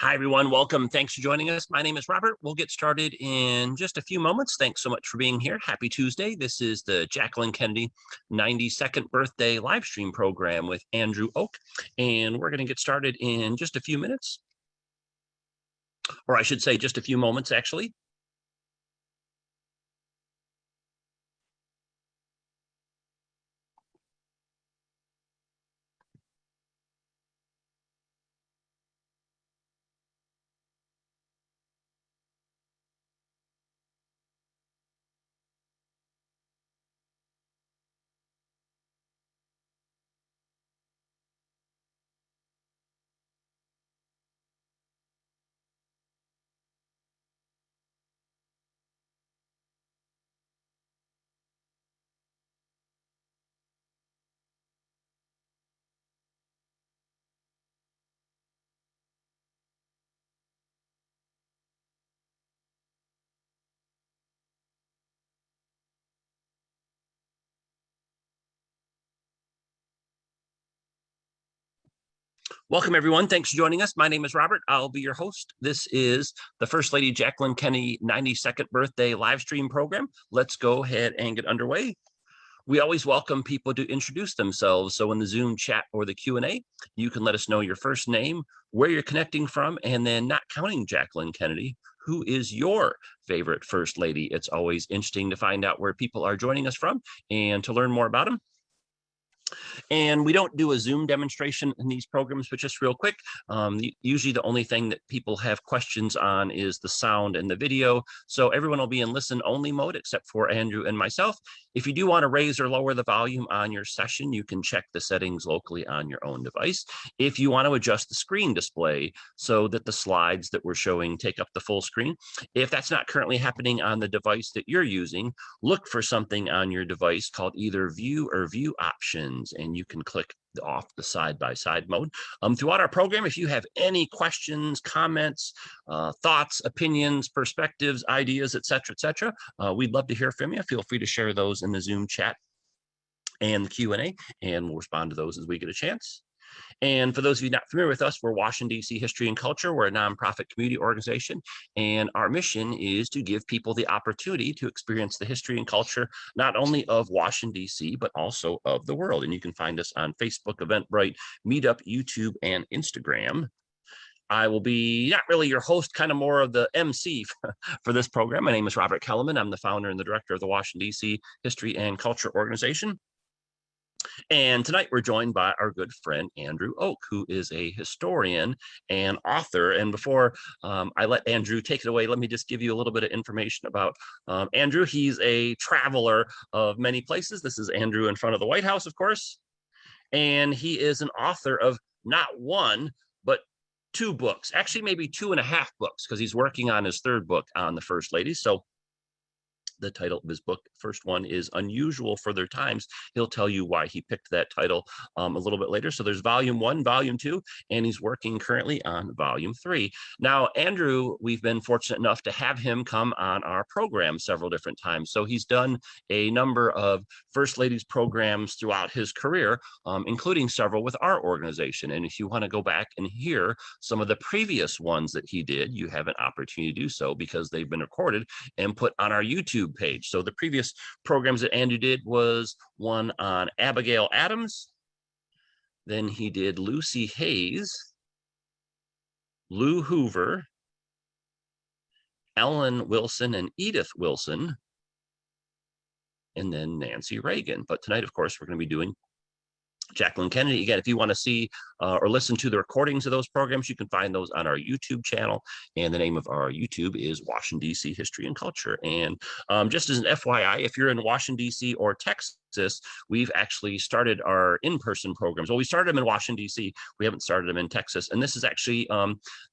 Hi, everyone. Welcome. Thanks for joining us. My name is Robert. We'll get started in just a few moments. Thanks so much for being here. Happy Tuesday. This is the Jacqueline Kennedy 92nd birthday live stream program with Andrew Oak, and we're going to get started in just a few minutes, or I should say just a few moments, actually. Welcome, everyone. Thanks for joining us. My name is Robert. I'll be your host. This is the First Lady Jacqueline Kennedy 92nd birthday live stream program. Let's go ahead and get underway. We always welcome people to introduce themselves. So in the Zoom chat or the Q&A, you can let us know your first name, where you're connecting from, and then not counting Jacqueline Kennedy, who is your favorite First Lady? It's always interesting to find out where people are joining us from and to learn more about them. And we don't do a Zoom demonstration in these programs, but just real quick, usually the only thing that people have questions on is the sound and the video. So everyone will be in listen only mode except for Andrew and myself. If you do want to raise or lower the volume on your session, you can check the settings locally on your own device. If you want to adjust the screen display so that the slides that we're showing take up the full screen, if that's not currently happening on the device that you're using, look for something on your device called either view or view options, and you can click off the side-by-side mode. Throughout our program, if you have any questions, comments, thoughts, opinions, perspectives, ideas, etc., we'd love to hear from you. Feel free to share those in the Zoom chat and the Q&A, and we'll respond to those as we get a chance. And for those of you not familiar with us, we're Washington, D.C. History and Culture. We're a nonprofit community organization, and our mission is to give people the opportunity to experience the history and culture, not only of Washington, D.C., but also of the world. And you can find us on Facebook, Eventbrite, Meetup, YouTube, and Instagram. I will be not really your host, kind of more of the MC for this program. My name is Robert Kellerman. I'm the founder and the director of the Washington, D.C. History and Culture Organization. And tonight we're joined by our good friend, Andrew Oak, who is a historian and author. And before I let Andrew take it away, let me just give you a little bit of information about Andrew. He's a traveler of many places. This is Andrew in front of the White House, of course. And he is an author of not one, but two books, actually maybe 2.5 books, because he's working on his third book on the First Lady. So the title of his book, first one, is Unusual for Their Times. He'll tell you why he picked that title a little bit later. So there's volume 1, volume 2, and he's working currently on volume 3. Now, Andrew, we've been fortunate enough to have him come on our program several different times. So he's done a number of First Ladies programs throughout his career, including several with our organization. And if you want to go back and hear some of the previous ones that he did, you have an opportunity to do so because they've been recorded and put on our YouTube page. So the previous programs that Andrew did was one on Abigail Adams. Then he did Lucy Hayes, Lou Hoover, Ellen Wilson and Edith Wilson, and then Nancy Reagan. But tonight, of course, we're going to be doing Jacqueline Kennedy. Again, if you want to see or listen to the recordings of those programs, you can find those on our YouTube channel. And the name of our YouTube is Washington, D.C. History and Culture. And just as an FYI, if you're in Washington, D.C. or Texas, we've actually started our in-person programs. Well, we started them in Washington, D.C. We haven't started them in Texas. And this is actually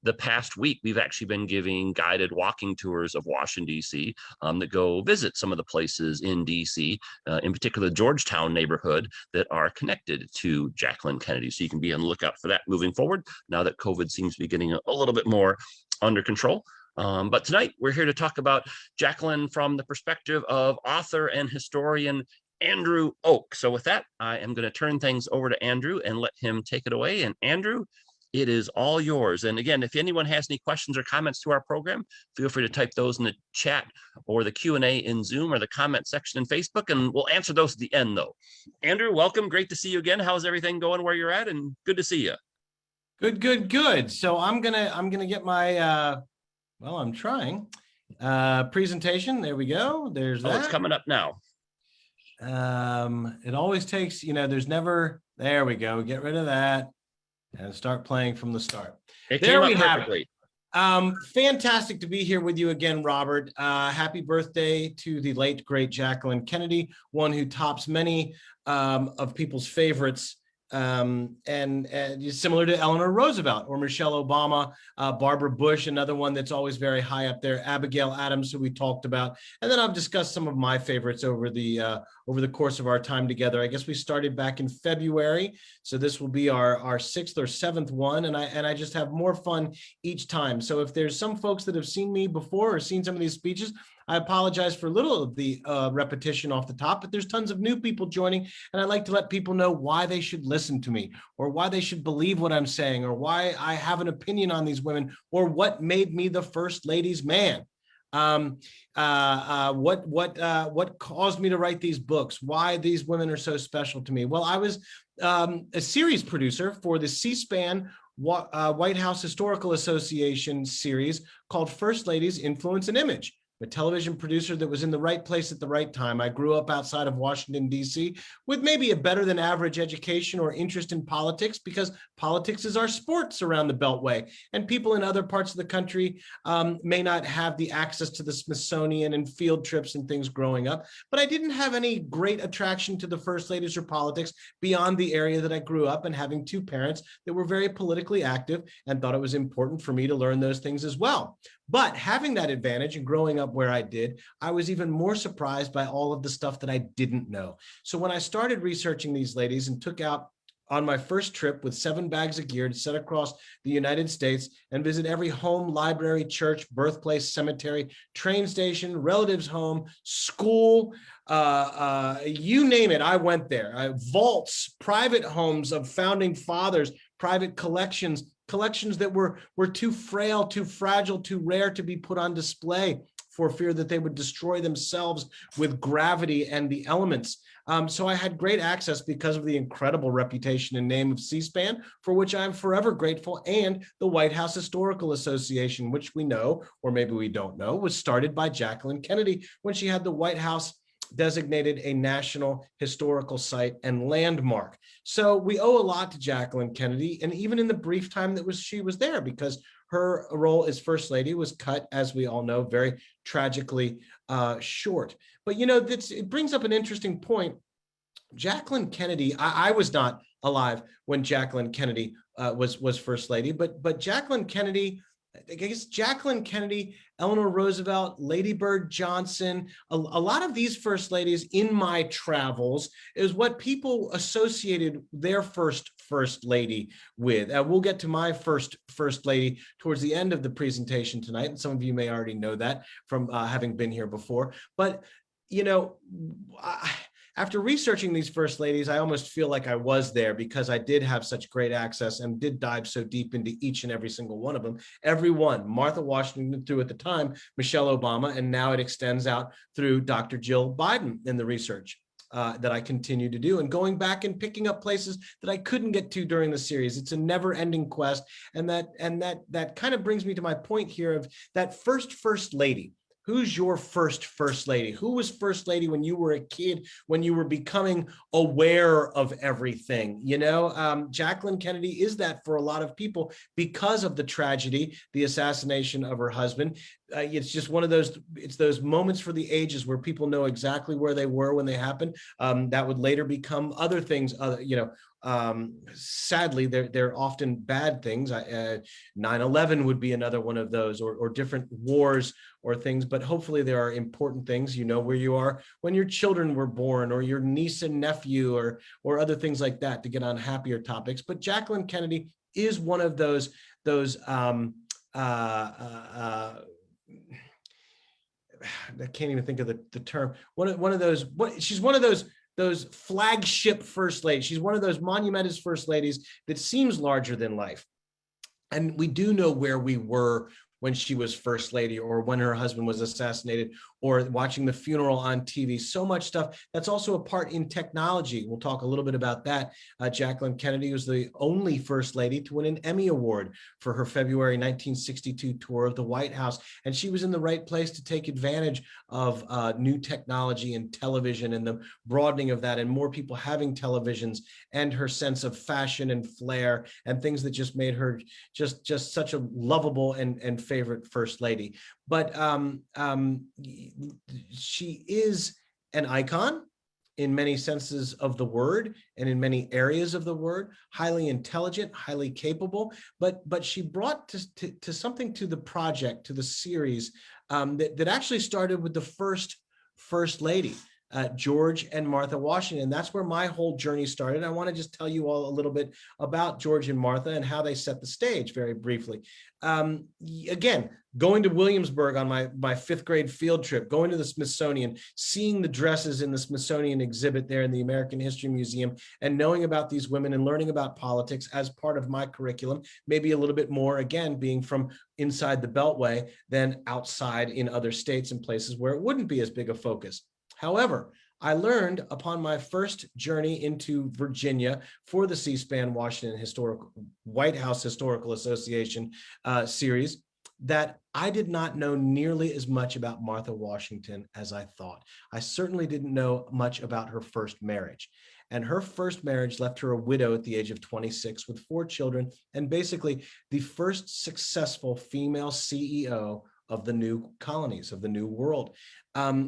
the past week, we've actually been giving guided walking tours of Washington, D.C. That go visit some of the places in D.C., in particular Georgetown neighborhood, that are connected to Jacqueline Kennedy. So you can be on the lookout for that moving forward now that COVID seems to be getting a little bit more under control. But tonight we're here to talk about Jacqueline from the perspective of author and historian Andrew Oak. So with that, I am going to turn things over to Andrew and let him take it away. And Andrew, it is all yours. And again, if anyone has any questions or comments to our program, feel free to type those in the chat or the Q&A in Zoom or the comment section in Facebook, and we'll answer those at the end though. Andrew, welcome. Great to see you again. How's everything going where you're at? And good to see you. Good. So I'm gonna get my well, I'm trying presentation. There we go. There's that. It's coming up now. It always takes, there's never, there we go. Get rid of that and start playing from the start. There we have it. Fantastic to be here with you again, Robert. Happy birthday to the late, great Jacqueline Kennedy, one who tops many of people's favorites. And similar to Eleanor Roosevelt or Michelle Obama, Barbara Bush, another one that's always very high up there, Abigail Adams, who we talked about. And then I've discussed some of my favorites over the course of our time together. I guess we started back in February, so this will be our sixth or seventh one, and I just have more fun each time. So if there's some folks that have seen me before or seen some of these speeches, I apologize for a little of the repetition off the top, but there's tons of new people joining, and I like to let people know why they should listen to me, or why they should believe what I'm saying, or why I have an opinion on these women, or what made me the first lady's man. What caused me to write these books, why these women are so special to me. Well, I was a series producer for the C-SPAN White House Historical Association series called First Ladies, Influence and Image. A television producer that was in the right place at the right time. I grew up outside of Washington, D.C. with maybe a better than average education or interest in politics, because politics is our sports around the Beltway. And people in other parts of the country may not have the access to the Smithsonian and field trips and things growing up. But I didn't have any great attraction to the first ladies or politics beyond the area that I grew up, and having two parents that were very politically active and thought it was important for me to learn those things as well. But having that advantage and growing up where I did, I was even more surprised by all of the stuff that I didn't know. So when I started researching these ladies and took out on my first trip with 7 bags of gear to set across the United States and visit every home, library, church, birthplace, cemetery, train station, relative's home, school, you name it, I went there. Vaults, private homes of founding fathers, private collections that were too frail, too fragile, too rare to be put on display for fear that they would destroy themselves with gravity and the elements. So I had great access because of the incredible reputation and name of C-SPAN, for which I'm forever grateful, and the White House Historical Association, which we know, or maybe we don't know, was started by Jacqueline Kennedy when she had the White House designated a national historical site and landmark. So we owe a lot to Jacqueline Kennedy, and even in the brief time that she was there, because her role as First Lady was cut, as we all know, very tragically short. But it brings up an interesting point. Jacqueline Kennedy, I was not alive when Jacqueline Kennedy was First Lady, but Jacqueline Kennedy, I guess Jacqueline Kennedy, Eleanor Roosevelt, Lady Bird Johnson, a lot of these first ladies in my travels is what people associated their first lady with. We'll get to my first lady towards the end of the presentation tonight, and some of you may already know that from having been here before. But after researching these first ladies, I almost feel like I was there, because I did have such great access and did dive so deep into each and every single one of them. Every one, Martha Washington through at the time, Michelle Obama, and now it extends out through Dr. Jill Biden in the research that I continue to do, and going back and picking up places that I couldn't get to during the series. It's a never-ending quest, and that kind of brings me to my point here of that first lady. Who's your first lady? Who was First Lady when you were a kid, when you were becoming aware of everything? Jacqueline Kennedy is that for a lot of people because of the tragedy, the assassination of her husband. It's just one of those moments for the ages where people know exactly where they were when they happened. That would later become other things, sadly, they're often bad things. 9/11 would be another one of those, or different wars or things, but hopefully there are important things. Where you are when your children were born, or your niece and nephew, or other things like that, to get on happier topics. But Jacqueline Kennedy is one of those I can't even think of the term. One of those. She's one of those flagship first ladies. She's one of those monumentous first ladies that seems larger than life. And we do know where we were when she was first lady, or when her husband was assassinated, or watching the funeral on TV. So much stuff that's also a part in technology. We'll talk a little bit about that. Jacqueline Kennedy was the only first lady to win an Emmy Award for her February 1962 tour of the White House. And she was in the right place to take advantage of new technology and television, and the broadening of that, and more people having televisions, and her sense of fashion and flair and things that just made her just such a lovable and favorite first lady. But she is an icon in many senses of the word, and in many areas of the word. Highly intelligent, highly capable, but she brought to something to the project, to the series, that actually started with the first lady, George and Martha Washington. That's where my whole journey started. I want to just tell you all a little bit about George and Martha and how they set the stage very briefly. Again, going to Williamsburg on my fifth grade field trip, going to the Smithsonian, seeing the dresses in the Smithsonian exhibit there in the American History Museum, and knowing about these women and learning about politics as part of my curriculum, maybe a little bit more, again, being from inside the Beltway than outside in other states and places where it wouldn't be as big a focus. However, I learned upon my first journey into Virginia for the C-SPAN Washington White House Historical Association series that I did not know nearly as much about Martha Washington as I thought. I certainly didn't know much about her first marriage. And her first marriage left her a widow at the age of 26 with 4 children, and basically the first successful female CEO of the new colonies, of the new world.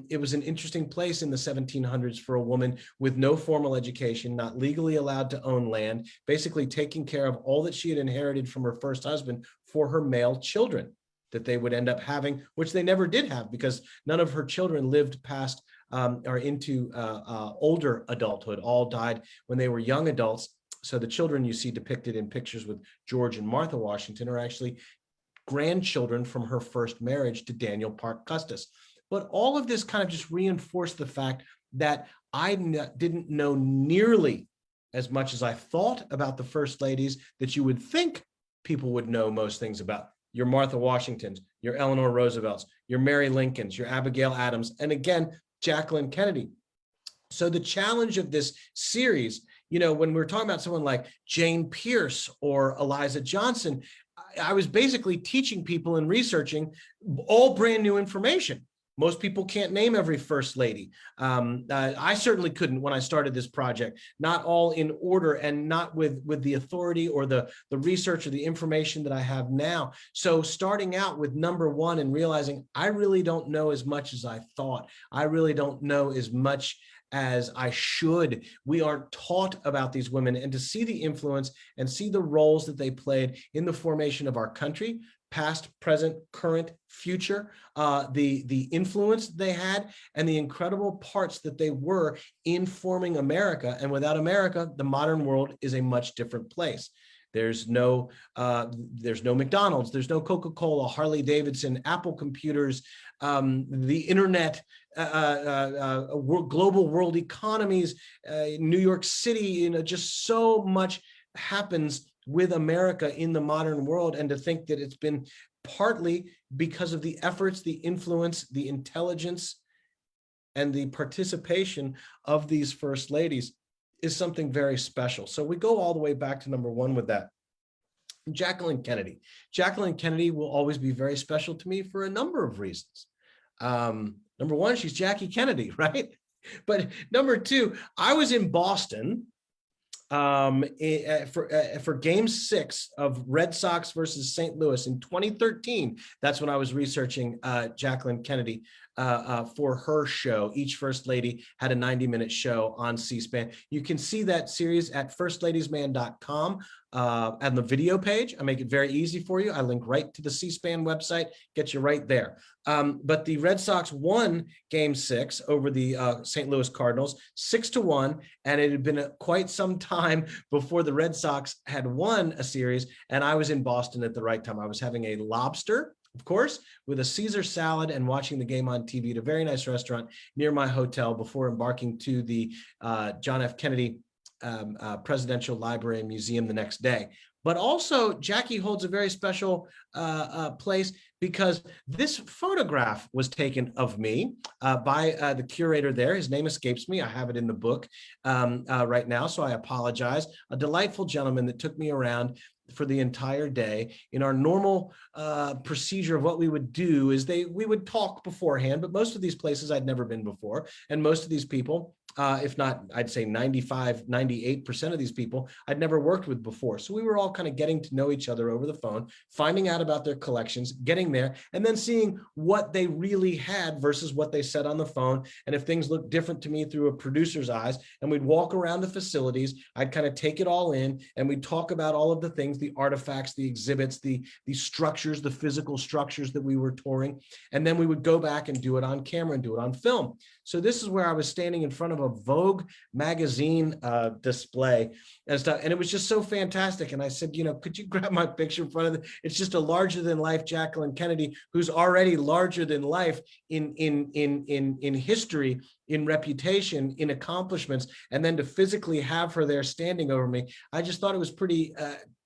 It was an interesting place in the 1700s for a woman with no formal education, not legally allowed to own land, basically taking care of all that she had inherited from her first husband for her male children that they would end up having, which they never did have, because none of her children lived past or into older adulthood. All died when they were young adults. So the children you see depicted in pictures with George and Martha Washington are actually grandchildren from her first marriage to Daniel Parke Custis. But all of this kind of just reinforced the fact that I didn't know nearly as much as I thought about the first ladies that you would think people would know most things about. Your Martha Washingtons, your Eleanor Roosevelts, your Mary Lincolns, your Abigail Adams, and again, Jacqueline Kennedy. So the challenge of this series, when we're talking about someone like Jane Pierce or Eliza Johnson, I was basically teaching people and researching all brand new information. Most people can't name every first lady. I certainly couldn't when I started this project, not all in order and not with the authority or the research or the information that I have now. So starting out with number 1 and realizing I really don't know as much as I thought. I really don't know as much as I should. We aren't taught about these women, and to see the influence and see the roles that they played in the formation of our country, past, present, current, future, the influence they had, and the incredible parts that they were in forming America. And without America, the modern world is a much different place. There's no McDonald's, there's no Coca-Cola, Harley Davidson, Apple computers, the internet, global world economies, New York City, just so much happens with America in the modern world. And to think that it's been partly because of the efforts, the influence, the intelligence, and the participation of these first ladies is something very special. So we go all the way back to number 1 with that. Jacqueline Kennedy. Jacqueline Kennedy will always be very special to me for a number of reasons. Number 1, she's Jackie Kennedy, right? But number 2, I was in Boston for Game 6 of Red Sox versus St. Louis in 2013. That's when I was researching Jacqueline Kennedy for her show. Each First Lady had a 90-minute show on C-SPAN. You can see that series at firstladiesman.com and the video page. I make it very easy for you. I link right to the C-SPAN website, get you right there. But the Red Sox won Game 6 over the St. Louis Cardinals, 6-1, and it had been quite some time before the Red Sox had won a series, and I was in Boston at the right time. I was having a lobster, of course, with a Caesar salad and watching the game on TV at a very nice restaurant near my hotel before embarking to the John F. Kennedy Presidential Library and Museum the next day. But also Jackie holds a very special place because this photograph was taken of me by the curator there. His name escapes me. I have it in the book right now, so I apologize. A delightful gentleman that took me around for the entire day. In our normal procedure of what we would do is we would talk beforehand, but most of these places I'd never been before. And most of these people, if not, I'd say 95, 98% of these people I'd never worked with before. So we were all kind of getting to know each other over the phone, finding out about their collections, getting there, and then seeing what they really had versus what they said on the phone. And if things looked different to me through a producer's eyes, and we'd walk around the facilities, I'd kind of take it all in, and we'd talk about all of the things, the artifacts, the exhibits, the structures, the physical structures that we were touring. And then we would go back and do it on camera and do it on film. So this is where I was standing in front of a Vogue magazine display and stuff. And it was just so fantastic. And I said, could you grab my picture in front of it's just a larger than life Jacqueline Kennedy, who's already larger than life in history, in reputation, in accomplishments. And then to physically have her there standing over me, I just thought it was pretty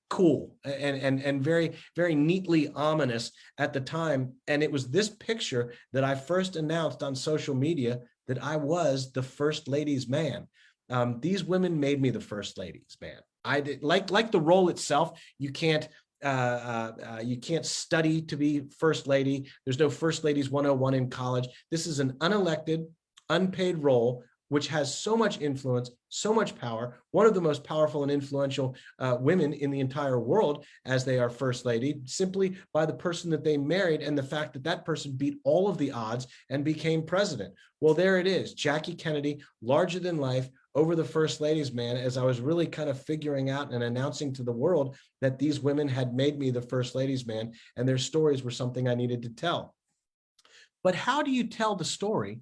cool and very, very neatly ominous at the time. And it was this picture that I first announced on social media that I was the first ladies' man. These women made me the first ladies' man. I did like the role itself. You can't study to be first lady. There's no first ladies 101 in college. This is an unelected, unpaid role, which has so much influence, so much power, one of the most powerful and influential women in the entire world, as they are first lady, simply by the person that they married and the fact that that person beat all of the odds and became president. Well, there it is, Jackie Kennedy, larger than life, over the first ladies' man, as I was really kind of figuring out and announcing to the world that these women had made me the first ladies' man, and their stories were something I needed to tell. But how do you tell the story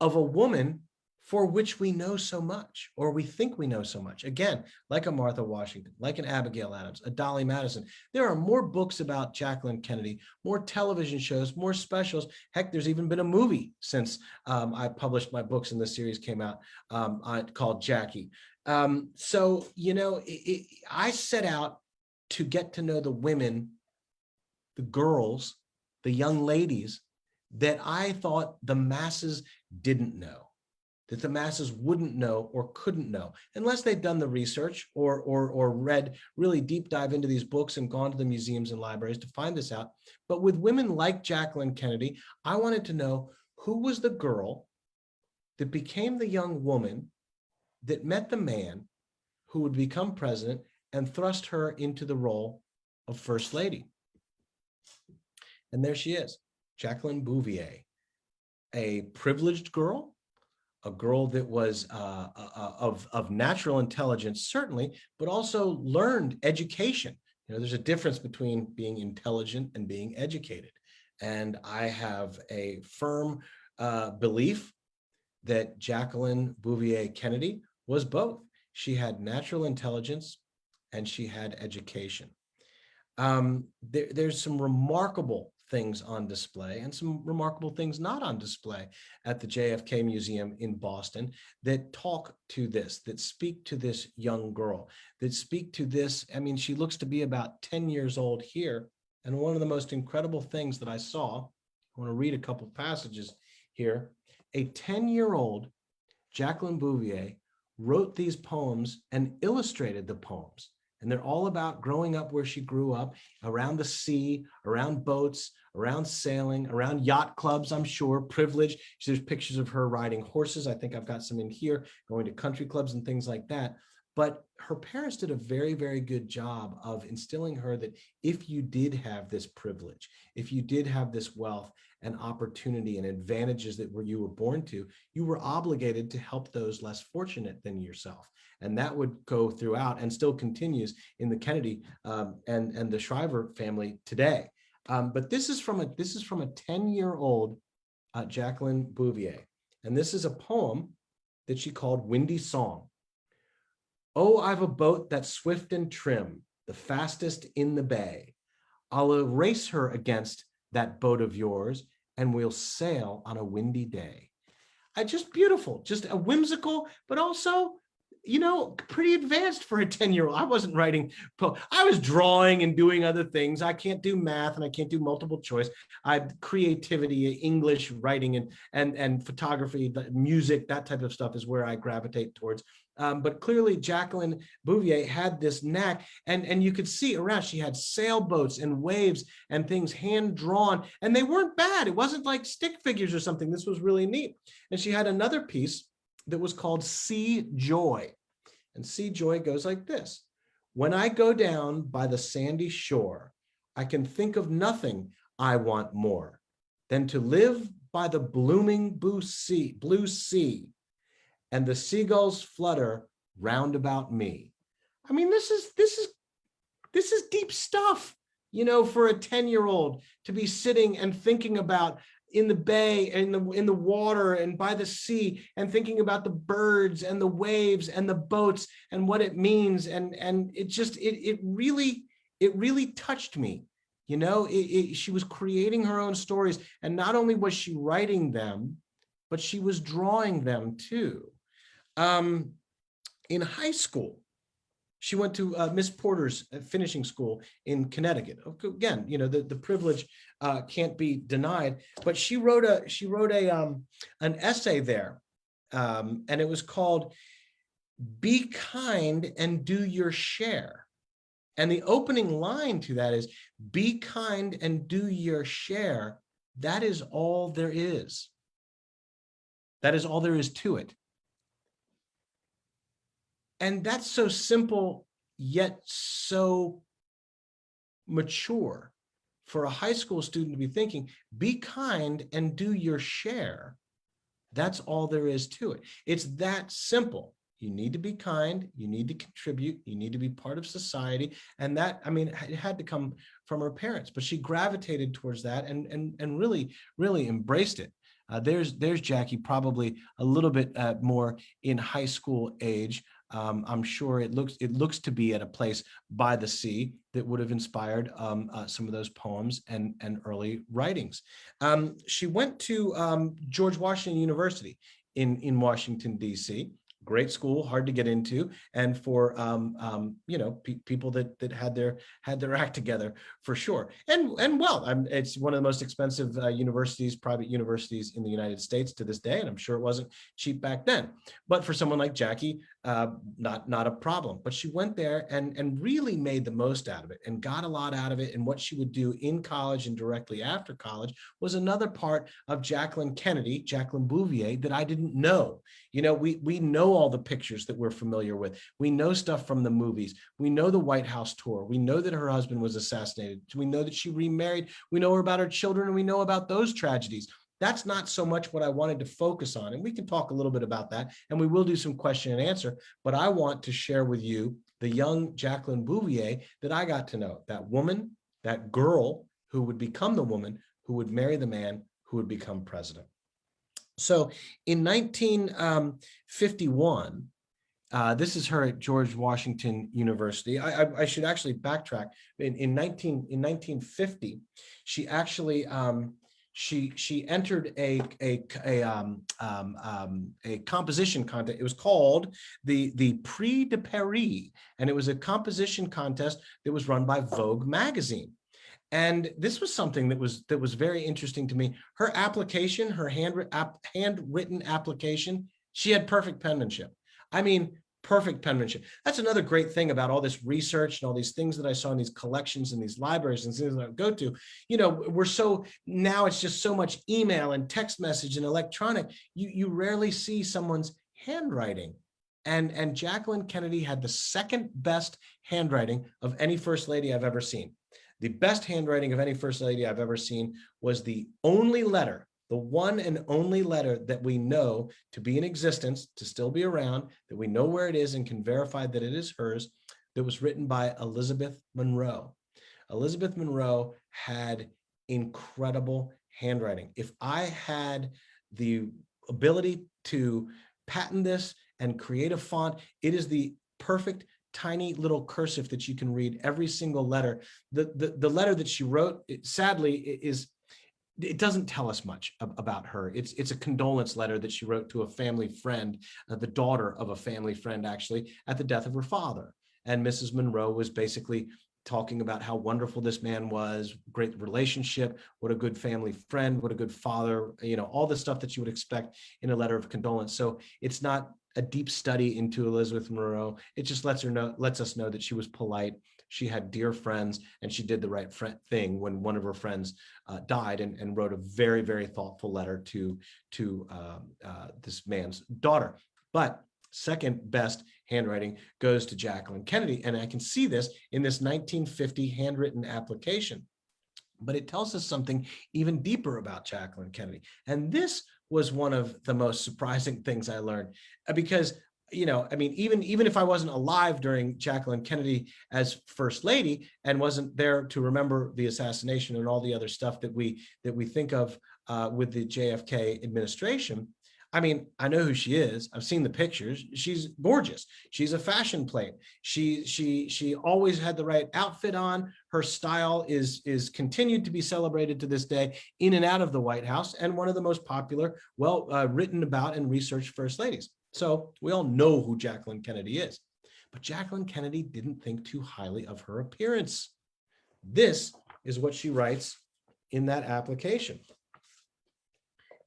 of a woman for which we know so much, or we think we know so much? Again, like a Martha Washington, like an Abigail Adams, a Dolly Madison. There are more books about Jacqueline Kennedy, more television shows, more specials. Heck, there's even been a movie since I published my books and the series came out called Jackie. So, I set out to get to know the women, the girls, the young ladies that I thought the masses didn't know, that the masses wouldn't know or couldn't know unless they'd done the research or read really deep dive into these books and gone to the museums and libraries to find this out. But with women like Jacqueline Kennedy, I wanted to know who was the girl that became the young woman that met the man who would become president and thrust her into the role of first lady. And there she is, Jacqueline Bouvier, a privileged girl, a girl that was of natural intelligence, certainly, but also learned education. There's a difference between being intelligent and being educated. And I have a firm belief that Jacqueline Bouvier Kennedy was both. She had natural intelligence and she had education. There's some remarkable things on display and some remarkable things not on display at the JFK Museum in Boston that talk to this, that speak to this young girl, that speak to this. I mean, she looks to be about 10 years old here. And one of the most incredible things that I saw, I want to read a couple passages here. A 10-year-old Jacqueline Bouvier wrote these poems and illustrated the poems. And they're all about growing up where she grew up, around the sea, around boats, around sailing, around yacht clubs, I'm sure, privilege. There's pictures of her riding horses. I think I've got some in here, going to country clubs and things like that. But her parents did a very, very good job of instilling her that if you did have this privilege, if you did have this wealth and opportunity and advantages that you were born to, you were obligated to help those less fortunate than yourself. And that would go throughout and still continues in the Kennedy and the Shriver family today. But this is from a 10-year-old Jacqueline Bouvier. And this is a poem that she called Windy Song. Oh, I've a boat that's swift and trim, the fastest in the bay. I'll race her against that boat of yours, and we'll sail on a windy day. Just beautiful, just a whimsical, but also pretty advanced for a 10-year-old. I wasn't writing, I was drawing and doing other things. I can't do math and I can't do multiple choice. Creativity, English, writing, and photography, music, that type of stuff is where I gravitate towards. But clearly Jacqueline Bouvier had this knack, and you could see around, she had sailboats and waves and things hand drawn, and they weren't bad. It wasn't like stick figures or something. This was really neat. And she had another piece that was called Sea Joy. And Sea Joy goes like this: when I go down by the sandy shore, I can think of nothing I want more than to live by the blooming blue sea, and the seagulls flutter round about me. I mean, this is deep stuff, for a 10-year-old to be sitting and thinking about in the bay and in the water and by the sea, and thinking about the birds and the waves and the boats and what it means. And it really touched me. She was creating her own stories, and not only was she writing them, but she was drawing them too. In high school, she went to Miss Porter's finishing school in Connecticut. Again, the privilege can't be denied. But she wrote an essay there, and it was called "Be Kind and Do Your Share." And the opening line to that is, "Be kind and do your share. That is all there is. That is all there is to it." And that's so simple, yet so mature for a high school student to be thinking. Be kind and do your share. That's all there is to it. It's that simple. You need to be kind, you need to contribute, you need to be part of society. And that, it had to come from her parents, but she gravitated towards that and really, really embraced it. There's Jackie, probably a little bit more in high school age. I'm sure it looks to be at a place by the sea that would have inspired some of those poems and early writings. She went to George Washington University in Washington, D.C. Great school, hard to get into, and for people that had their act together, for sure. And well, it's one of the most expensive private universities in the United States to this day, and I'm sure it wasn't cheap back then. But for someone like Jackie, not a problem. But she went there and really made the most out of it and got a lot out of it. And what she would do in college and directly after college was another part of Jacqueline Bouvier, that I didn't know. We know all the pictures that we're familiar with. We know stuff from the movies. We know the White House tour. We know that her husband was assassinated. We know that she remarried. We know about her children, and we know about those tragedies. That's not so much what I wanted to focus on. And we can talk a little bit about that, and we will do some question and answer, but I want to share with you the young Jacqueline Bouvier that I got to know, that woman, that girl who would become the woman who would marry the man who would become president. So in 1951, this is her at George Washington University. I should actually backtrack. In 1950, she actually she entered a composition contest. It was called the Prix de Paris, and it was a composition contest that was run by Vogue magazine. And this was something that was very interesting to me. Her application, her handwritten application, she had perfect penmanship. Perfect penmanship. That's another great thing about all this research and all these things that I saw in these collections and these libraries and things that I go to. Now it's just so much email and text message and electronic. You rarely see someone's handwriting. And Jacqueline Kennedy had the second best handwriting of any first lady I've ever seen. The best handwriting of any first lady I've ever seen was the only letter, the one and only letter that we know to be in existence, to still be around, that we know where it is and can verify that it is hers, that was written by Elizabeth Monroe. Elizabeth Monroe had incredible handwriting. If I had the ability to patent this and create a font, it is the perfect tiny little cursive that you can read every single letter. The letter that she wrote, sadly, is it doesn't tell us much about her. It's a condolence letter that she wrote to a family friend, the daughter of a family friend, actually, at the death of her father. And Mrs. Monroe was basically talking about how wonderful this man was, great relationship, what a good family friend, what a good father, all the stuff that you would expect in a letter of condolence. So it's not a deep study into Elizabeth Monroe. It just lets us know that she was polite. She had dear friends, and she did the right thing when one of her friends died, and wrote a very, very thoughtful letter to this man's daughter. But second best handwriting goes to Jacqueline Kennedy. And I can see this in this 1950 handwritten application. But it tells us something even deeper about Jacqueline Kennedy. And this was one of the most surprising things I learned, because even if I wasn't alive during Jacqueline Kennedy as First Lady and wasn't there to remember the assassination and all the other stuff that we think of with the JFK administration, I mean, I know who she is. I've seen the pictures. She's gorgeous. She's a fashion plate. She always had the right outfit on. Her style is continued to be celebrated to this day in and out of the White House, and one of the most popular, written about and researched first ladies. So we all know who Jacqueline Kennedy is. But Jacqueline Kennedy didn't think too highly of her appearance. This is what she writes in that application.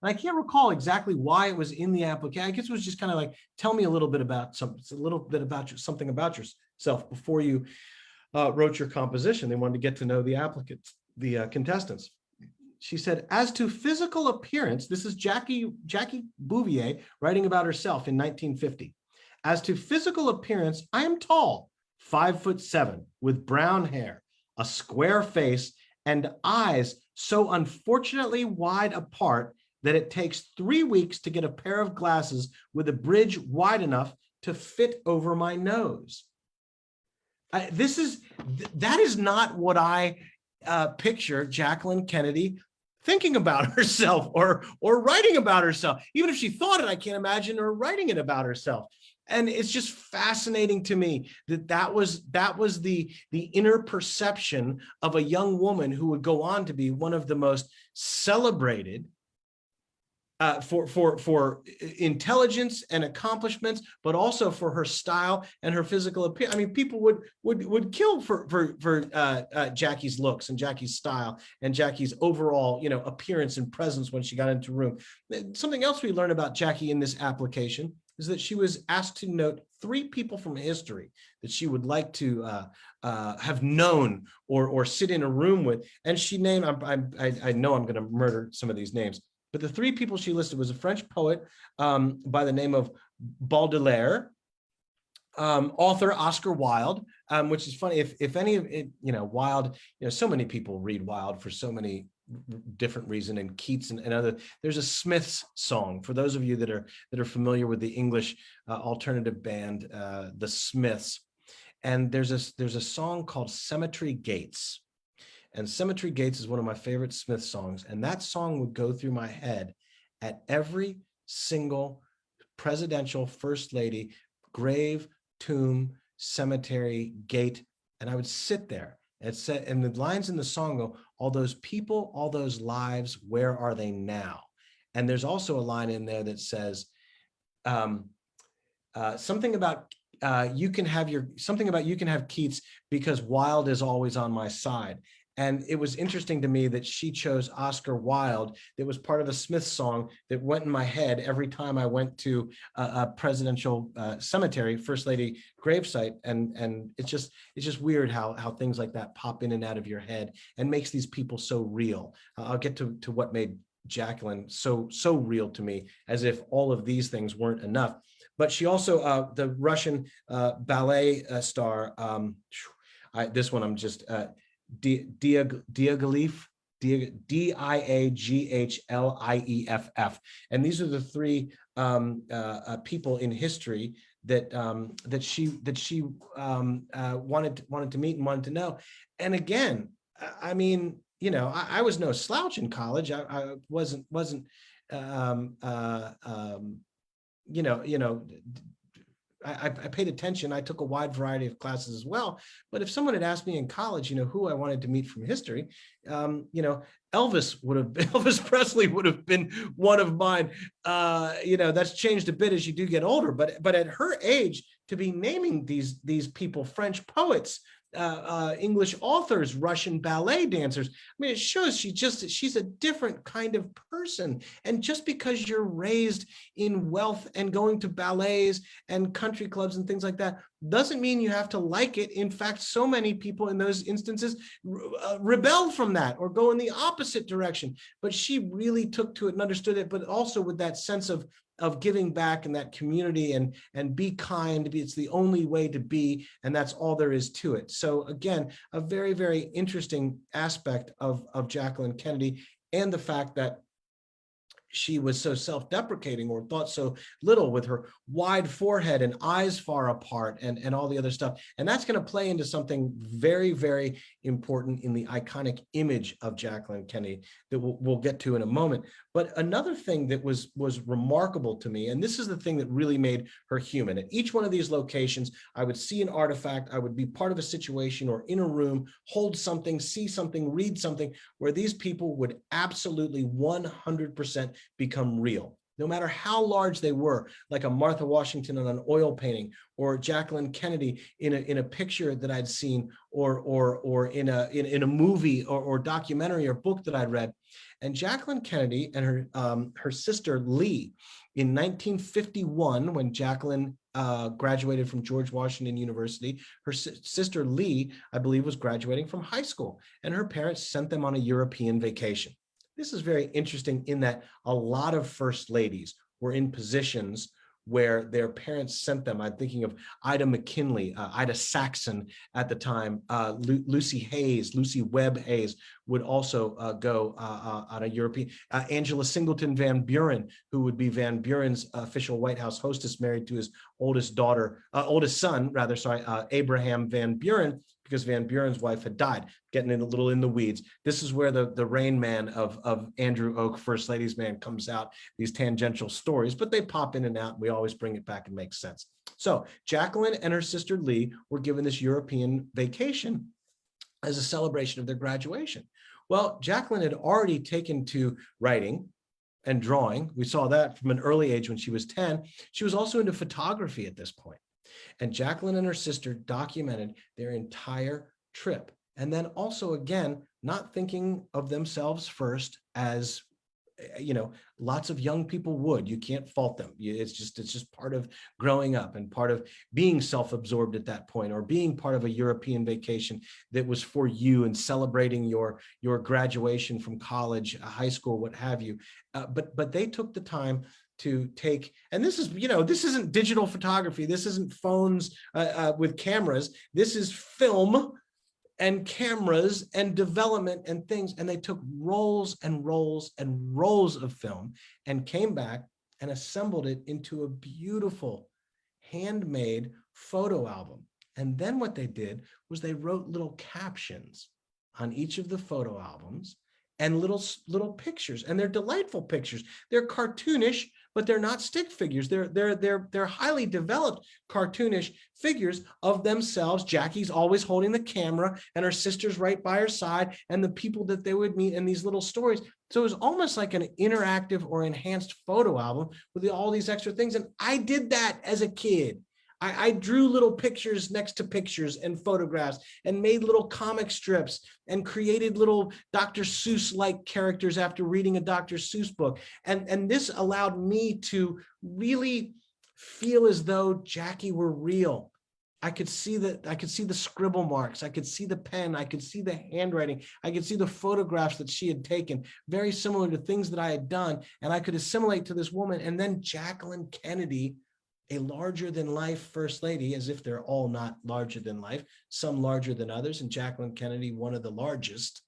I can't recall exactly why it was in the application. I guess it was just kind of like, tell me a little bit about something about yourself before you wrote your composition. They wanted to get to know the applicants, the contestants. She said, as to physical appearance, this is Jackie Bouvier writing about herself in 1950. As to physical appearance, I am tall, 5'7", with brown hair, a square face, and eyes so unfortunately wide apart that it takes 3 weeks to get a pair of glasses with a bridge wide enough to fit over my nose. That is not what I picture Jacqueline Kennedy thinking about herself or writing about herself. Even if she thought it, I can't imagine her writing it about herself. And it's just fascinating to me that was the inner perception of a young woman who would go on to be one of the most celebrated for intelligence and accomplishments, but also for her style and her physical appearance. I mean, people would kill for Jackie's looks and Jackie's style and Jackie's overall, appearance and presence when she got into a room. Something else we learn about Jackie in this application is that she was asked to note 3 people from history that she would like to have known or sit in a room with, and she named. I know I'm going to murder some of these names. But the 3 people she listed was a French poet by the name of Baudelaire, author Oscar Wilde, which is funny. If any of it, Wilde, so many people read Wilde for so many different reasons, and Keats and other. There's a Smiths song for those of you that are familiar with the English alternative band, the Smiths, and there's a song called Cemetery Gates. And Cemetery Gates is one of my favorite Smith songs. And that song would go through my head at every single presidential first lady grave, tomb, cemetery, gate. And I would sit there and the lines in the song go, all those people, all those lives, where are they now? And there's also a line in there that says something about you can have Keats because Wilde is always on my side. And it was interesting to me that she chose Oscar Wilde. That was part of a Smith song that went in my head every time I went to a presidential cemetery, First Lady gravesite. And it's just weird how things like that pop in and out of your head and makes these people so real. I'll get to what made Jacqueline so real to me, as if all of these things weren't enough. But she also, the Russian ballet star, this one I'm just, Diaghileff, Diaghlieff, and these are the 3 people in history that she wanted to meet and wanted to know. And again, I mean, I was no slouch in college. I wasn't I paid attention. I took a wide variety of classes as well. But if someone had asked me in college, who I wanted to meet from history, Elvis Presley would have been one of mine. That's changed a bit as you do get older. But at her age, to be naming these people, French poets, English authors, Russian ballet dancers. I mean, it shows she's a different kind of person. And just because you're raised in wealth and going to ballets and country clubs and things like that doesn't mean you have to like it. In fact, so many people in those instances rebel from that or go in the opposite direction. But she really took to it and understood it, but also with that sense of giving back in that community and be kind. It's the only way to be, and that's all there is to it. So again, a very, very interesting aspect of Jacqueline Kennedy, and the fact that she was so self-deprecating or thought so little with her wide forehead and eyes far apart and all the other stuff. And that's going to play into something very, very important in the iconic image of Jacqueline Kennedy that we'll get to in a moment. But another thing that was remarkable to me, and this is the thing that really made her human. At each one of these locations, I would see an artifact, I would be part of a situation or in a room, hold something, see something, read something, where these people would absolutely 100% become real, no matter how large they were, like a Martha Washington on an oil painting, or Jacqueline Kennedy in a picture that I'd seen, or in a movie or documentary or book that I'd read. And Jacqueline Kennedy and her sister Lee, in 1951, when Jacqueline graduated from George Washington University, her sister Lee, I believe, was graduating from high school, and her parents sent them on a European vacation. This is very interesting in that a lot of first ladies were in positions where their parents sent them. I'm thinking of Ida McKinley, Ida Saxon at the time, Lucy Webb Hayes would also go on a European, Angela Singleton Van Buren, who would be Van Buren's official White House hostess, married to his oldest son, Abraham Van Buren, because Van Buren's wife had died. Getting in a little in the weeds. This is where the Rain Man of Andrew Oak, First Ladies Man, comes out, these tangential stories, but they pop in and out. And we always bring it back and make sense. So Jacqueline and her sister Lee were given this European vacation as a celebration of their graduation. Well, Jacqueline had already taken to writing and drawing. We saw that from an early age when she was 10. She was also into photography at this point. And Jacqueline and her sister documented their entire trip. And then also, again, not thinking of themselves first, as lots of young people would. You can't fault them. It's just part of growing up and part of being self-absorbed at that point, or being part of a European vacation that was for you and celebrating your graduation from college, high school, what have you. But they took the time to take, and this is, this isn't digital photography. This isn't phones with cameras. This is film and cameras and development and things. And they took rolls and rolls and rolls of film and came back and assembled it into a beautiful handmade photo album. And then what they did was they wrote little captions on each of the photo albums and little pictures, and they're delightful pictures. They're cartoonish, but they're not stick figures. They're highly developed cartoonish figures of themselves. Jackie's always holding the camera, and her sister's right by her side, and the people that they would meet, and these little stories. So it was almost like an interactive or enhanced photo album with all these extra things. And I did that as a kid. I drew little pictures next to pictures and photographs, and made little comic strips and created little Dr. Seuss-like characters after reading a Dr. Seuss book. And this allowed me to really feel as though Jackie were real. I could see the scribble marks. I could see the pen. I could see the handwriting. I could see the photographs that she had taken, very similar to things that I had done. And I could assimilate to this woman. And then Jacqueline Kennedy, a larger than life first lady, as if they're all not larger than life, some larger than others, and Jacqueline Kennedy, one of the largest,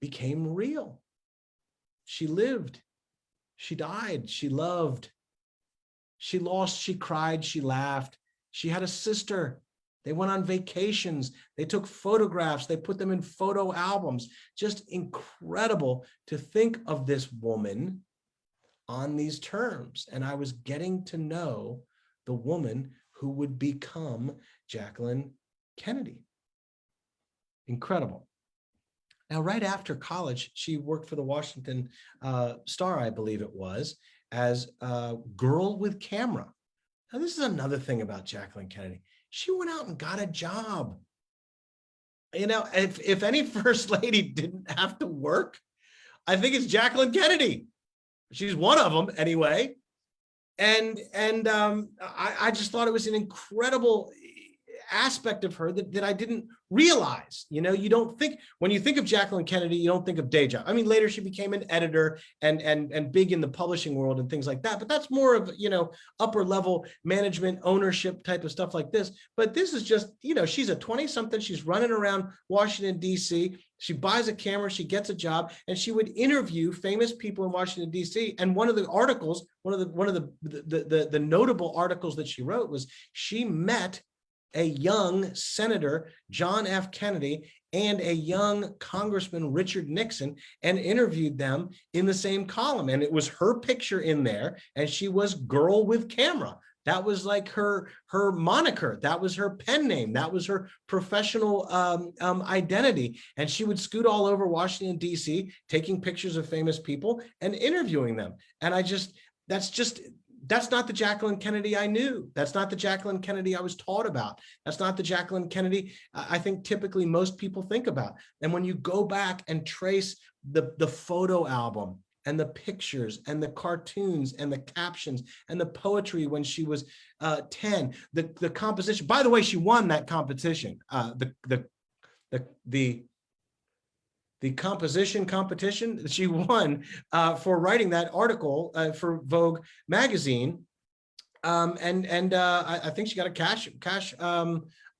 became real. She lived, she died, she loved, she lost, she cried, she laughed. She had a sister. They went on vacations. They took photographs. They put them in photo albums. Just incredible to think of this woman on these terms. And I was getting to know the woman who would become Jacqueline Kennedy. Incredible. Now, right after college, she worked for the Washington Star, I believe it was, as a girl with camera. Now, this is another thing about Jacqueline Kennedy. She went out and got a job. You know, if any first lady didn't have to work, I think it's Jacqueline Kennedy. She's one of them anyway. And I just thought it was an incredible aspect of her that I didn't realize. You know, you don't think, when you think of Jacqueline Kennedy, you don't think of day job. I mean, later she became an editor and big in the publishing world and things like that, but that's more of, you know, upper level management, ownership type of stuff like this. But this is just, you know, she's a 20-something, she's running around Washington, DC. She buys a camera, she gets a job, and she would interview famous people in Washington, DC. And one of the articles, one of the notable articles that she wrote was she met a young Senator John F. Kennedy and a young Congressman Richard Nixon and interviewed them in the same column. And it was her picture in there, and she was Girl with Camera. That was like her moniker. That was her pen name. That was her professional identity. And she would scoot all over Washington, D.C., taking pictures of famous people and interviewing them. And that's not the Jacqueline Kennedy I knew. That's not the Jacqueline Kennedy I was taught about. That's not the Jacqueline Kennedy I think typically most people think about. And when you go back and trace the photo album and the pictures and the cartoons and the captions and the poetry when she was 10, the composition, by the way, she won that competition, the composition competition she won for writing that article for Vogue magazine, I think she got a cash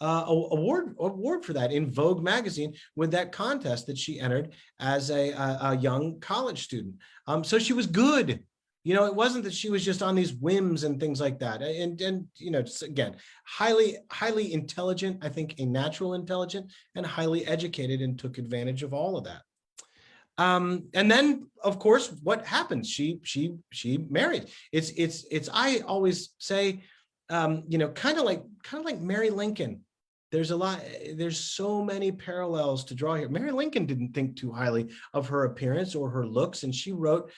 award for that in Vogue magazine with that contest that she entered as a young college student. So she was good. You know, it wasn't that she was just on these whims and things like that. And you know, again, highly intelligent, I think a natural intelligent, and highly educated, and took advantage of all of that. And then, of course, what happened? She married. It's I always say, you know, kind of like Mary Lincoln. There's so many parallels to draw here. Mary Lincoln didn't think too highly of her appearance or her looks, and she wrote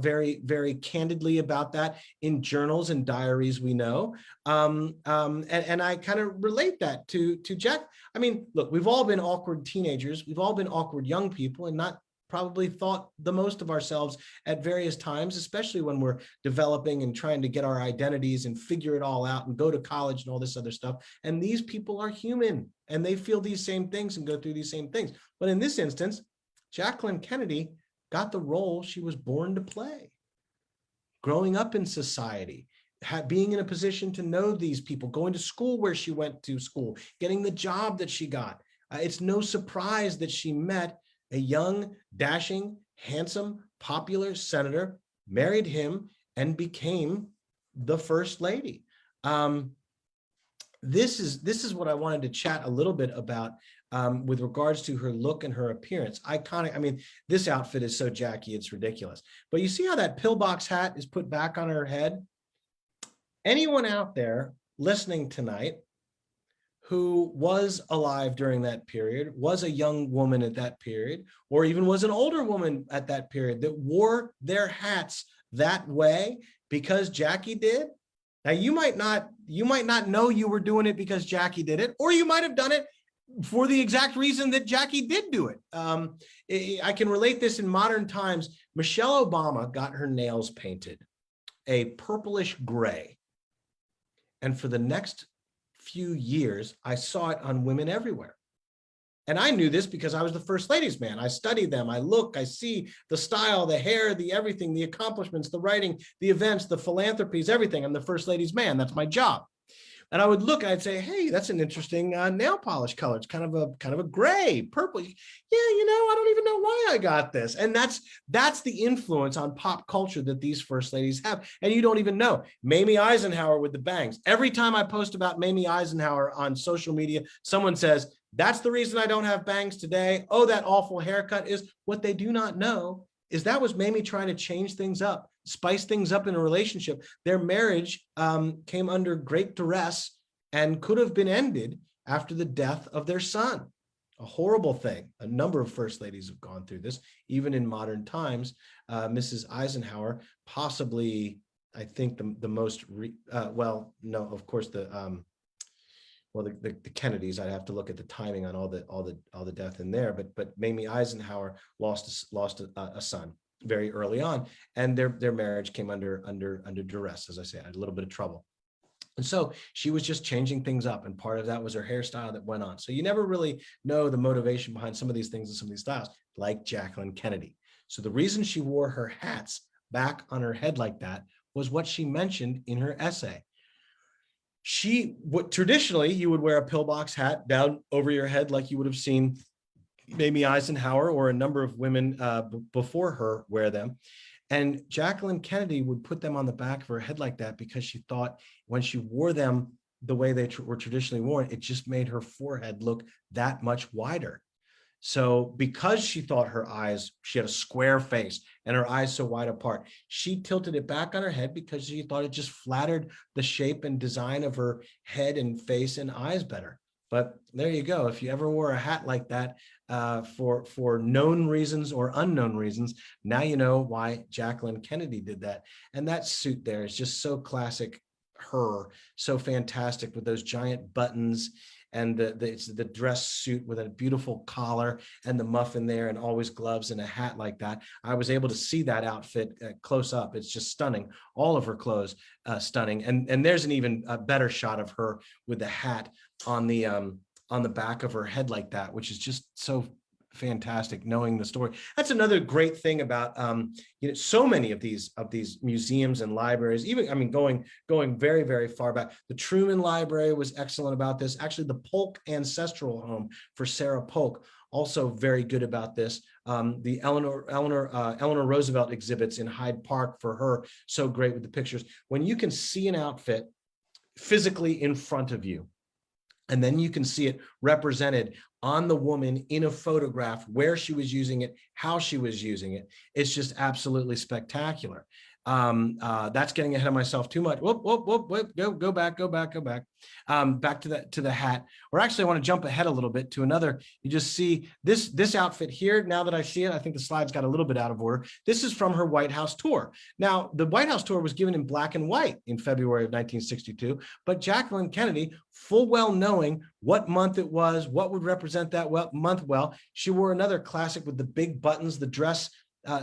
very, very candidly about that in journals and diaries, we know. And I kind of relate that to Jack. I mean, look, we've all been awkward teenagers. We've all been awkward young people, and not probably thought the most of ourselves at various times, especially when we're developing and trying to get our identities and figure it all out and go to college and all this other stuff. And these people are human and they feel these same things and go through these same things. But in this instance, Jacqueline Kennedy got the role she was born to play. Growing up in society, being in a position to know these people, going to school where she went to school, getting the job that she got. It's no surprise that she met a young, dashing, handsome, popular senator, married him, and became the first lady. This is what I wanted to chat a little bit about with regards to her look and her appearance. Iconic. I mean, this outfit is so Jackie, it's ridiculous. But you see how that pillbox hat is put back on her head? Anyone out there listening tonight who was alive during that period, was a young woman at that period, or even was an older woman at that period that wore their hats that way because Jackie did. Now you might not know you were doing it because Jackie did it, or you might have done it for the exact reason that Jackie did do it. I can relate this in modern times. Michelle Obama got her nails painted a purplish gray. And for the next few years, I saw it on women everywhere. And I knew this because I was the first ladies man. I study them, I look, I see the style, the hair, the everything, the accomplishments, the writing, the events, the philanthropies, everything. I'm the first ladies man, that's my job. And I would look and I'd say, hey, that's an interesting nail polish color. It's kind of a gray, purple. Yeah, you know, I don't even know why I got this. And that's the influence on pop culture that these first ladies have. And you don't even know. Mamie Eisenhower with the bangs. Every time I post about Mamie Eisenhower on social media, someone says, that's the reason I don't have bangs today. Oh, that awful haircut is. What they do not know is that was Mamie trying to change things up, spice things up in a relationship. Their marriage came under great duress and could have been ended after the death of their son. A horrible thing. A number of first ladies have gone through this, even in modern times. Mrs. Eisenhower, possibly, I think the most, well, no, of course, the Kennedys. I'd have to look at the timing on all the death in there, but Mamie Eisenhower lost a son very early on, and their marriage came under duress. As I say, I had a little bit of trouble. And so she was just changing things up, and part of that was her hairstyle that went on. So you never really know the motivation behind some of these things and some of these styles, like Jacqueline Kennedy. So the reason she wore her hats back on her head like that was what she mentioned in her essay. She would traditionally, you would wear a pillbox hat down over your head like you would have seen Mamie Eisenhower or a number of women before her wear them. And Jacqueline Kennedy would put them on the back of her head like that because she thought when she wore them the way they were traditionally worn, it just made her forehead look that much wider. So because she thought her eyes, she had a square face and her eyes so wide apart, she tilted it back on her head because she thought it just flattered the shape and design of her head and face and eyes better. But there you go. If you ever wore a hat like that for known reasons or unknown reasons, now you know why Jacqueline Kennedy did that. And that suit there is just so classic her, so fantastic with those giant buttons and it's the dress suit with a beautiful collar and the muff in there and always gloves and a hat like that. I was able to see that outfit close up. It's just stunning. All of her clothes stunning. And there's an even better shot of her with the hat on the back of her head like that, which is just so fantastic, knowing the story. That's another great thing about so many of these museums and libraries, even going very, very far back. The Truman Library was excellent about this. Actually, the Polk Ancestral Home for Sarah Polk, also very good about this. The Eleanor Roosevelt exhibits in Hyde Park for her, so great with the pictures. When you can see an outfit physically in front of you, and then you can see it represented on the woman in a photograph, where she was using it, how she was using it. It's just absolutely spectacular. That's getting ahead of myself too much. Whoop, go back. Back to the hat. Or actually, I want to jump ahead a little bit to another. You just see this outfit here. Now that I see it, I think the slides got a little bit out of order. This is from her White House tour. Now, the White House tour was given in black and white in February of 1962, but Jacqueline Kennedy, full well knowing what month it was, what would represent that month well, she wore another classic with the big buttons, the dress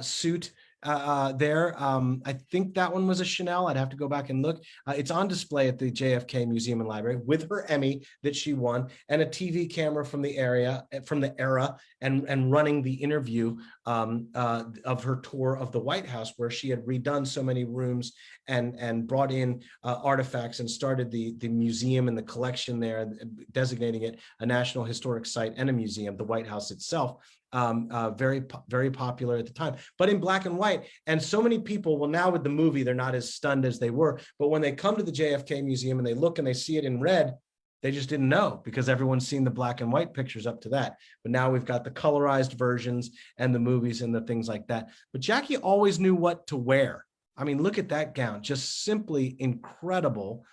suit there. I think that one was a Chanel. I'd have to go back and look. It's on display at the JFK Museum and Library with her Emmy that she won and a TV camera from the era and running the interview of her tour of the White House, where she had redone so many rooms and brought in artifacts and started the museum and the collection there, designating it a National Historic Site and a museum, the White House itself. Very, very popular at the time, but in black and white. And so many people, well, now with the movie, they're not as stunned as they were. But when they come to the JFK Museum and they look and they see it in red, they just didn't know because everyone's seen the black and white pictures up to that. But now we've got the colorized versions and the movies and the things like that. But Jackie always knew what to wear. I mean, look at that gown, just simply incredible.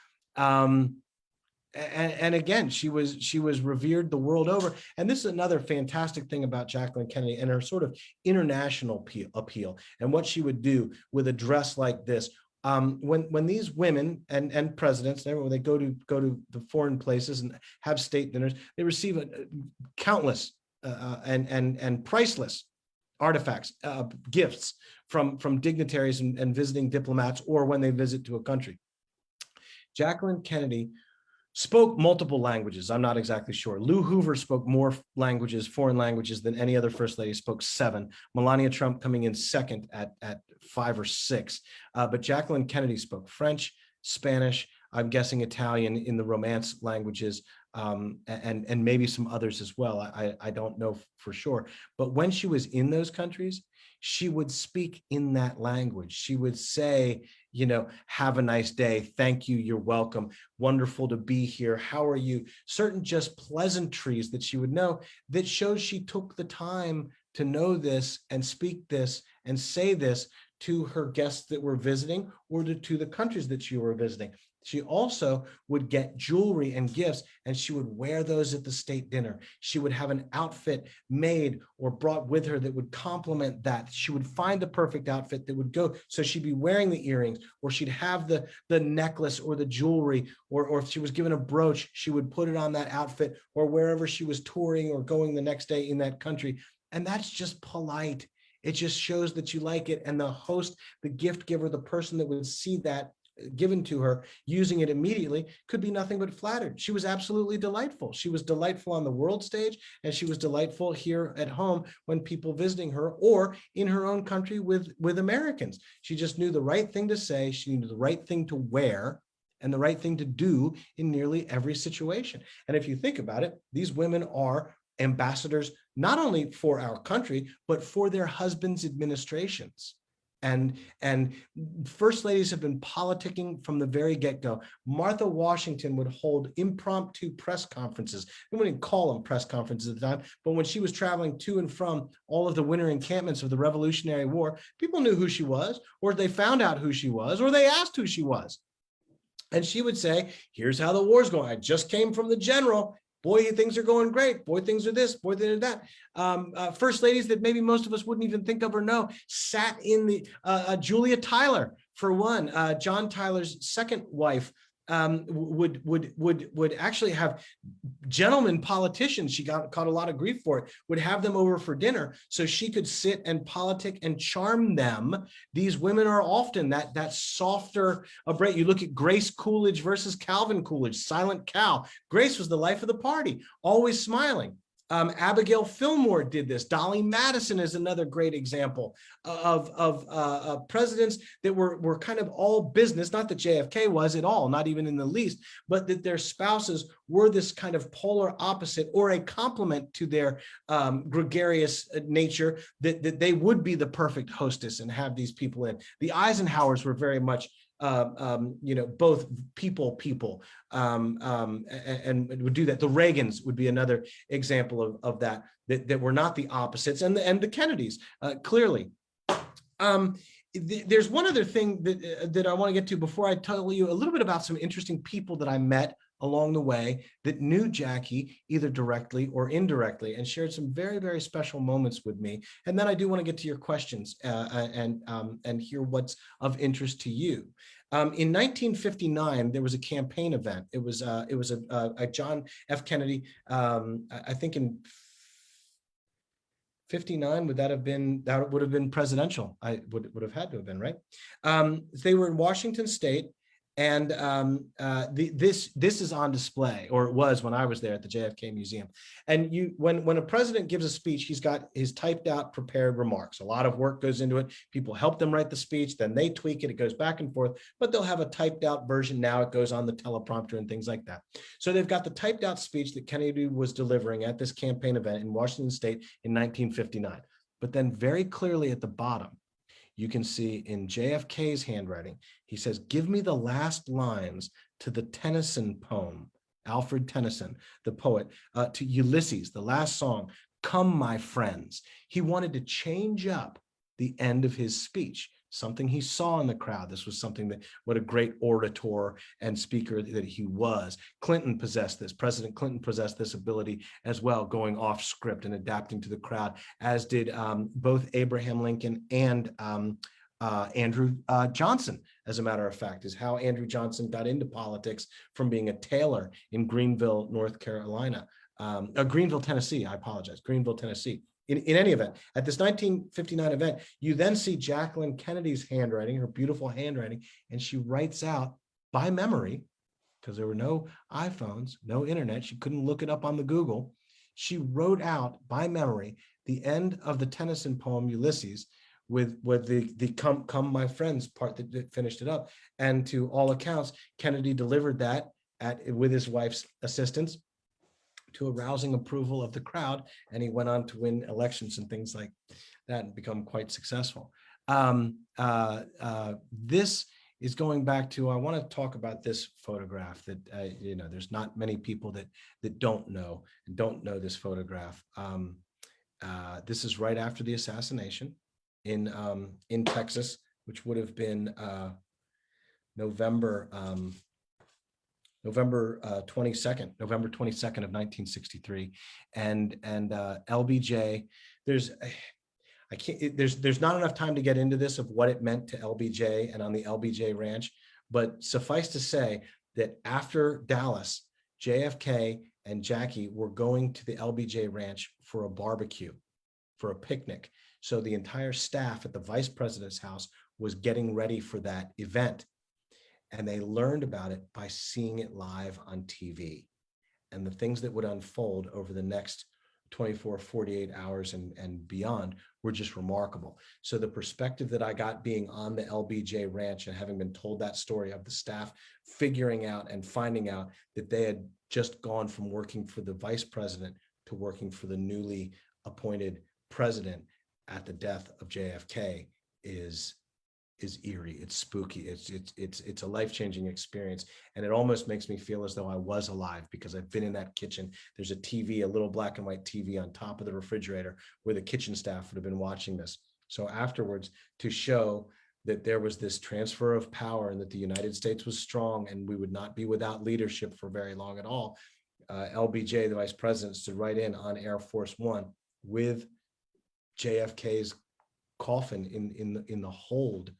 And again, she was revered the world over. And this is another fantastic thing about Jacqueline Kennedy and her sort of international appeal and what she would do with a dress like this. When these women and presidents, when they go to the foreign places and have state dinners, they receive countless and priceless artifacts, gifts from dignitaries and visiting diplomats, or when they visit to a country. Jacqueline Kennedy spoke multiple languages. I'm not exactly sure. Lou Hoover spoke more languages, foreign languages, than any other first lady, spoke 7. Melania Trump coming in second at 5 or 6. But Jacqueline Kennedy spoke French, Spanish, I'm guessing Italian in the Romance languages, and maybe some others as well. I don't know for sure. But when she was in those countries, she would speak in that language. She would say, have a nice day. Thank you. You're welcome. Wonderful to be here. How are you? Certain just pleasantries that she would know that shows she took the time to know this and speak this and say this to her guests that were visiting or to the countries that she were visiting. She also would get jewelry and gifts, and she would wear those at the state dinner. She would have an outfit made or brought with her that would complement that. She would find the perfect outfit that would go. So she'd be wearing the earrings, or she'd have the necklace or the jewelry, or if she was given a brooch, she would put it on that outfit or wherever she was touring or going the next day in that country. And that's just polite. It just shows that you like it. And the host, the gift giver, the person that would see that given to her, using it immediately, could be nothing but flattered. She was absolutely delightful. She was delightful on the world stage, and she was delightful here at home when people visiting her or in her own country with Americans. She just knew the right thing to say. She knew the right thing to wear and the right thing to do in nearly every situation. And if you think about it, these women are ambassadors, not only for our country, but for their husbands' administrations. And first ladies have been politicking from the very get-go. Martha Washington would hold impromptu press conferences. We wouldn't call them press conferences at the time, but when she was traveling to and from all of the winter encampments of the Revolutionary War, people knew who she was, or they found out who she was, or they asked who she was. And she would say, here's how the war's going. I just came from the general. Boy, things are going great. Boy, things are this. Boy, things are that. First ladies that maybe most of us wouldn't even think of or know sat in the Julia Tyler, for one. John Tyler's second wife would actually have gentlemen politicians, she caught a lot of grief for it, would have them over for dinner so she could sit and politic and charm them. These women are often that softer you look at Grace Coolidge versus Calvin Coolidge, Silent Cal. Grace was the life of the party, always smiling. Abigail Fillmore did this. Dolly Madison is another great example of presidents that were kind of all business, not that JFK was at all, not even in the least, but that their spouses were this kind of polar opposite or a complement to their gregarious nature, that they would be the perfect hostess and have these people in. The Eisenhowers were very much both people, and would do that. The Reagans would be another example of that were not the opposites, and the Kennedys, clearly. There's one other thing that I want to get to before I tell you a little bit about some interesting people that I met along the way that knew Jackie either directly or indirectly and shared some very, very special moments with me. And then I do want to get to your questions and hear what's of interest to you. In 1959, there was a campaign event. It was a John F. Kennedy, I think in 59, that would have been presidential. I would have had to have been, right? They were in Washington State, and this is on display, or it was when I was there at the JFK Museum. And when a president gives a speech, he's got his typed out prepared remarks. A lot of work goes into it. People help them write the speech, then they tweak it. It goes back and forth, but they'll have a typed out version. Now it goes on the teleprompter and things like that. So they've got the typed out speech that Kennedy was delivering at this campaign event in Washington State in 1959. But then very clearly at the bottom, you can see in JFK's handwriting, he says, give me the last lines to the Tennyson poem, Alfred Tennyson, the poet, to Ulysses, the last song, come my friends. He wanted to change up the end of his speech, something he saw in the crowd. This was something what a great orator and speaker that he was. Clinton possessed this. President Clinton possessed this ability as well, going off script and adapting to the crowd, as did both Abraham Lincoln and Andrew Johnson, as a matter of fact, is how Andrew Johnson got into politics from being a tailor in Greenville, North Carolina, Greenville, Tennessee. I apologize, Greenville, Tennessee. In any event, at this 1959 event, you then see Jacqueline Kennedy's handwriting, her beautiful handwriting, and she writes out by memory, because there were no iPhones, no internet, she couldn't look it up on the Google. She wrote out by memory the end of the Tennyson poem Ulysses, with the come my friends part that finished it up. And to all accounts, Kennedy delivered that with his wife's assistance to a rousing approval of the crowd, and he went on to win elections and things like that and become quite successful. This is going back to, I want to talk about this photograph that, there's not many people that don't know this photograph. This is right after the assassination in Texas, which would have been November 22nd, November 22nd of 1963. And LBJ, there's not enough time to get into this of what it meant to LBJ and on the LBJ ranch, but suffice to say that after Dallas, JFK and Jackie were going to the LBJ ranch for a barbecue, for a picnic. So the entire staff at the vice president's house was getting ready for that event. And they learned about it by seeing it live on TV. And the things that would unfold over the next 24, 48 hours and beyond were just remarkable. So the perspective that I got being on the LBJ ranch and having been told that story of the staff figuring out and finding out that they had just gone from working for the vice president to working for the newly appointed president at the death of JFK is eerie. It's spooky. It's a life-changing experience. And it almost makes me feel as though I was alive, because I've been in that kitchen. There's a TV, a little black and white TV on top of the refrigerator where the kitchen staff would have been watching this. So afterwards, to show that there was this transfer of power and that the United States was strong and we would not be without leadership for very long at all, LBJ, the vice president, stood right in on Air Force One with JFK's coffin in the hold,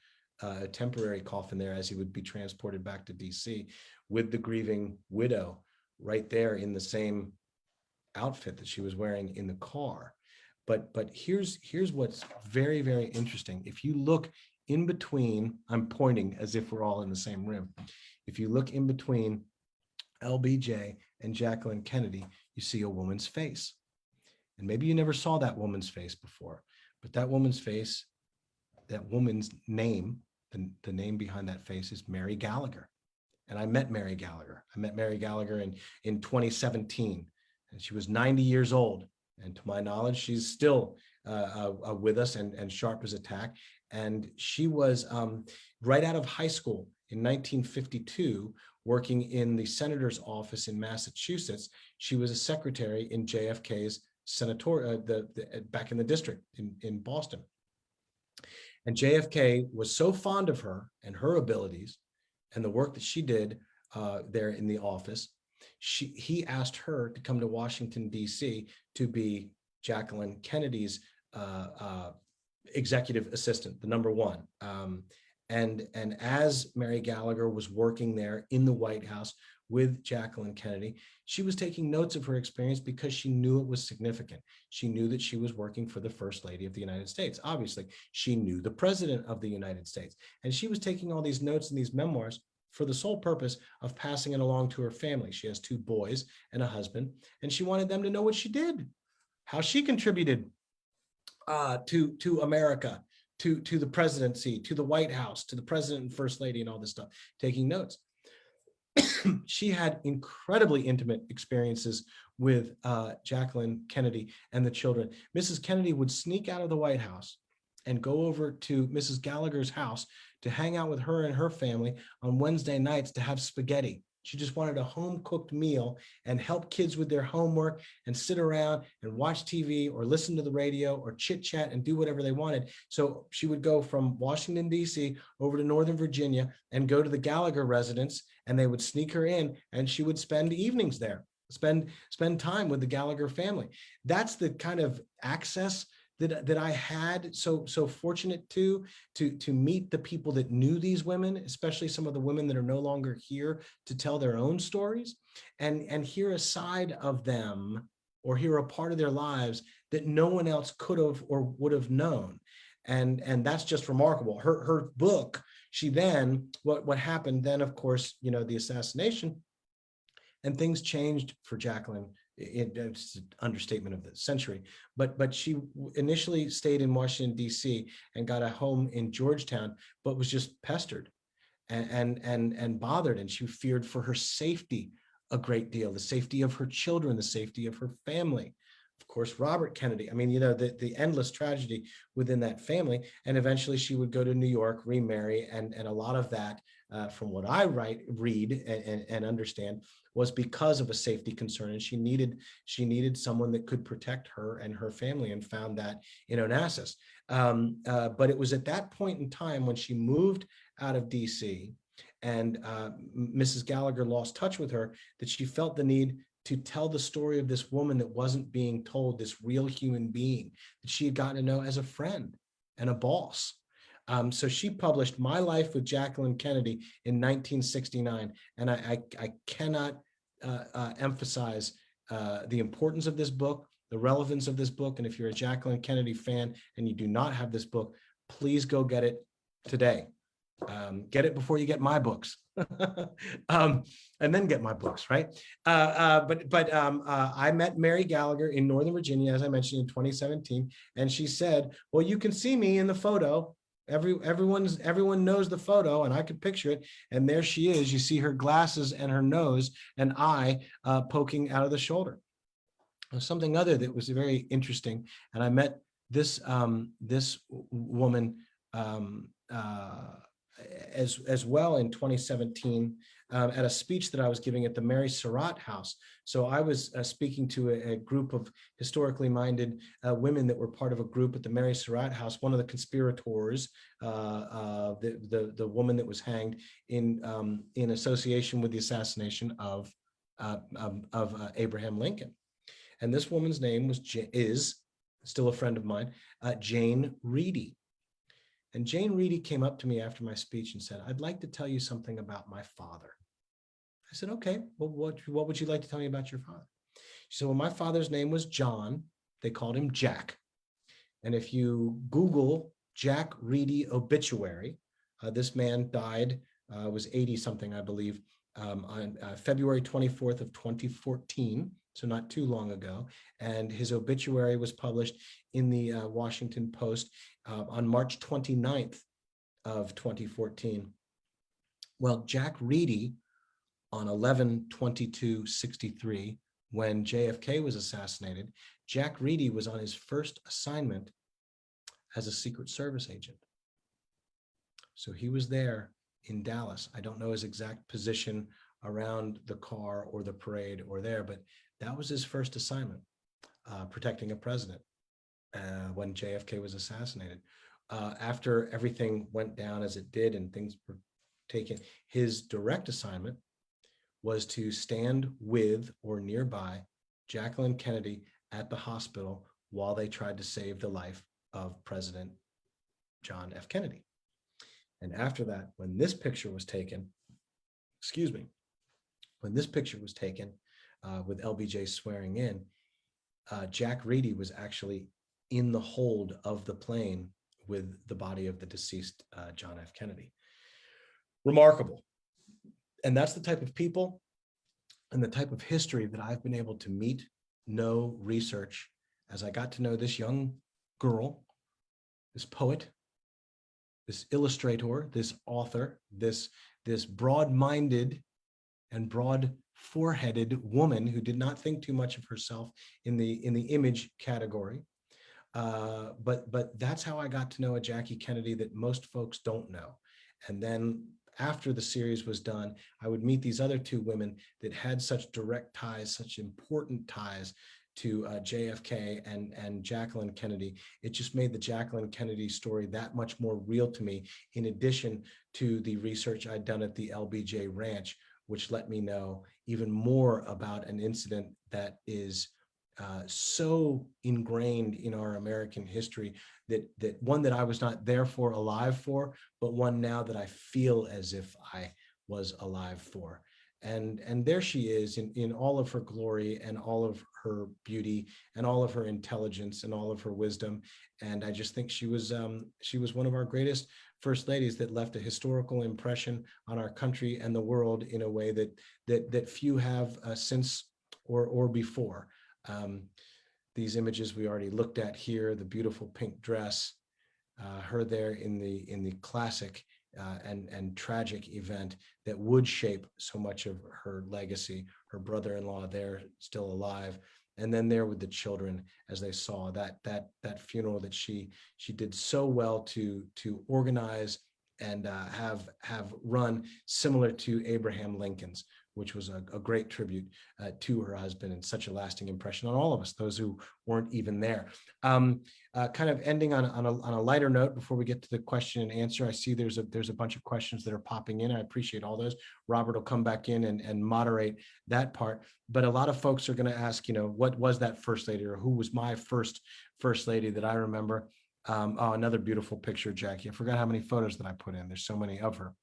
a temporary coffin there as he would be transported back to DC, with the grieving widow right there in the same outfit that she was wearing in the car. But here's what's very, very interesting. If you look in between, I'm pointing as if we're all in the same room. If you look in between LBJ and Jacqueline Kennedy, you see a woman's face. And maybe you never saw that woman's face before, but that woman's face, that woman's name, the name behind that face is Mary Gallagher. And I met Mary Gallagher. I met Mary Gallagher in 2017, and she was 90 years old. And to my knowledge, she's still with us and sharp as a tack. And she was right out of high school in 1952, working in the senator's office in Massachusetts. She was a secretary in JFK's senator, back in the district in Boston. And JFK was so fond of her and her abilities and the work that she did there in the office, he asked her to come to Washington, D.C. to be Jacqueline Kennedy's executive assistant, the number one. And as Mary Gallagher was working there in the White House with Jacqueline Kennedy, she was taking notes of her experience because she knew it was significant. She knew that she was working for the First Lady of the United States. Obviously, she knew the President of the United States. And she was taking all these notes and these memoirs for the sole purpose of passing it along to her family. She has 2 boys and a husband, and she wanted them to know what she did, how she contributed to America, to the presidency, to the White House, to the President and First Lady and all this stuff, taking notes. She had incredibly intimate experiences with Jacqueline Kennedy and the children. Mrs. Kennedy would sneak out of the White House and go over to Mrs. Gallagher's house to hang out with her and her family on Wednesday nights to have spaghetti. She just wanted a home-cooked meal and help kids with their homework and sit around and watch TV or listen to the radio or chit-chat and do whatever they wanted. So she would go from Washington, D.C. over to Northern Virginia and go to the Gallagher residence, and they would sneak her in, and she would spend evenings there, spend time with the Gallagher family. That's the kind of access that I had, so fortunate to meet the people that knew these women, especially some of the women that are no longer here to tell their own stories, and hear a side of them or hear a part of their lives that no one else could have or would have known. And that's just remarkable. Her book, she then, what happened then, of course, the assassination, and things changed for Jacqueline. It's an understatement of the century, but she initially stayed in Washington, D.C. and got a home in Georgetown, but was just pestered and bothered, and she feared for her safety a great deal, the safety of her children, the safety of her family. Of course, Robert Kennedy, the endless tragedy within that family. And eventually she would go to New York, remarry, and a lot of that from what I read and understand, was because of a safety concern, and she needed someone that could protect her and her family, and found that in Onassis. But it was at that point in time when she moved out of DC, and Mrs. Gallagher lost touch with her, that she felt the need to tell the story of this woman that wasn't being told, this real human being that she had gotten to know as a friend and a boss. So she published My Life with Jacqueline Kennedy in 1969. And I cannot emphasize the importance of this book, the relevance of this book. And if you're a Jacqueline Kennedy fan and you do not have this book, please go get it today. Get it before you get my books. And then get my books, right? I met Mary Gallagher in Northern Virginia, as I mentioned, in 2017, and she said, "Well, you can see me in the photo. Everyone knows the photo, and I could picture it. And there she is. You see her glasses and her nose and eye poking out of the shoulder." Something other that was very interesting, and I met this this woman as well in 2017 at a speech that I was giving at the Mary Surratt House. So I was speaking to a group of historically minded women that were part of a group at the Mary Surratt House. One of the conspirators, the woman that was hanged in association with the assassination of Abraham Lincoln. And this woman's name is still a friend of mine, Jane Reedy. And Jane Reedy came up to me after my speech and said, "I'd like to tell you something about my father." I said, "Okay, well, what would you like to tell me about your father?" She said, "Well, my father's name was John. They called him Jack. And if you Google Jack Reedy obituary, this man died, was 80 something, I believe, on February 24th of 2014. So not too long ago. And his obituary was published in the Washington Post on March 29th of 2014. Well, Jack Reedy on 11/22/63, when JFK was assassinated, Jack Reedy was on his first assignment as a Secret Service agent. So he was there in Dallas. I don't know his exact position around the car or the parade or there, but that was his first assignment, protecting a president when JFK was assassinated. After everything went down as it did and things were taken, his direct assignment was to stand with or nearby Jacqueline Kennedy at the hospital while they tried to save the life of President John F. Kennedy. And after that, when this picture was taken, with LBJ swearing in, Jack Reedy was actually in the hold of the plane with the body of the deceased John F. Kennedy. Remarkable. And that's the type of people and the type of history that I've been able to meet, know, research, as I got to know this young girl, this poet, this illustrator, this author, this broad-minded and broad-foreheaded woman who did not think too much of herself in the image category. But that's how I got to know a Jackie Kennedy that most folks don't know. And then after the series was done, I would meet these other two women that had such direct ties, such important ties to JFK and Jacqueline Kennedy. It just made the Jacqueline Kennedy story that much more real to me, in addition to the research I'd done at the LBJ Ranch, which let me know even more about an incident that is so ingrained in our American history, that one that I was not there for, alive for, but one now that I feel as if I was alive for. And there she is in all of her glory and all of her beauty and all of her intelligence and all of her wisdom. And I just think she was one of our greatest first ladies that left a historical impression on our country and the world in a way that few have since or before. These images we already looked at here, the beautiful pink dress, her there in the classic and tragic event that would shape so much of her legacy. Her brother-in-law there, still alive, and then there with the children as they saw that funeral that she did so well to organize have run similar to Abraham Lincoln's, which was a great tribute to her husband and such a lasting impression on all of us, those who weren't even there. Kind of ending on a lighter note before we get to the question and answer. I see there's a bunch of questions that are popping in. I appreciate all those. Robert will come back in and moderate that part. But a lot of folks are going to ask, what was that first lady, or who was my first lady that I remember? Oh, another beautiful picture, Jackie. I forgot how many photos that I put in. There's so many of her.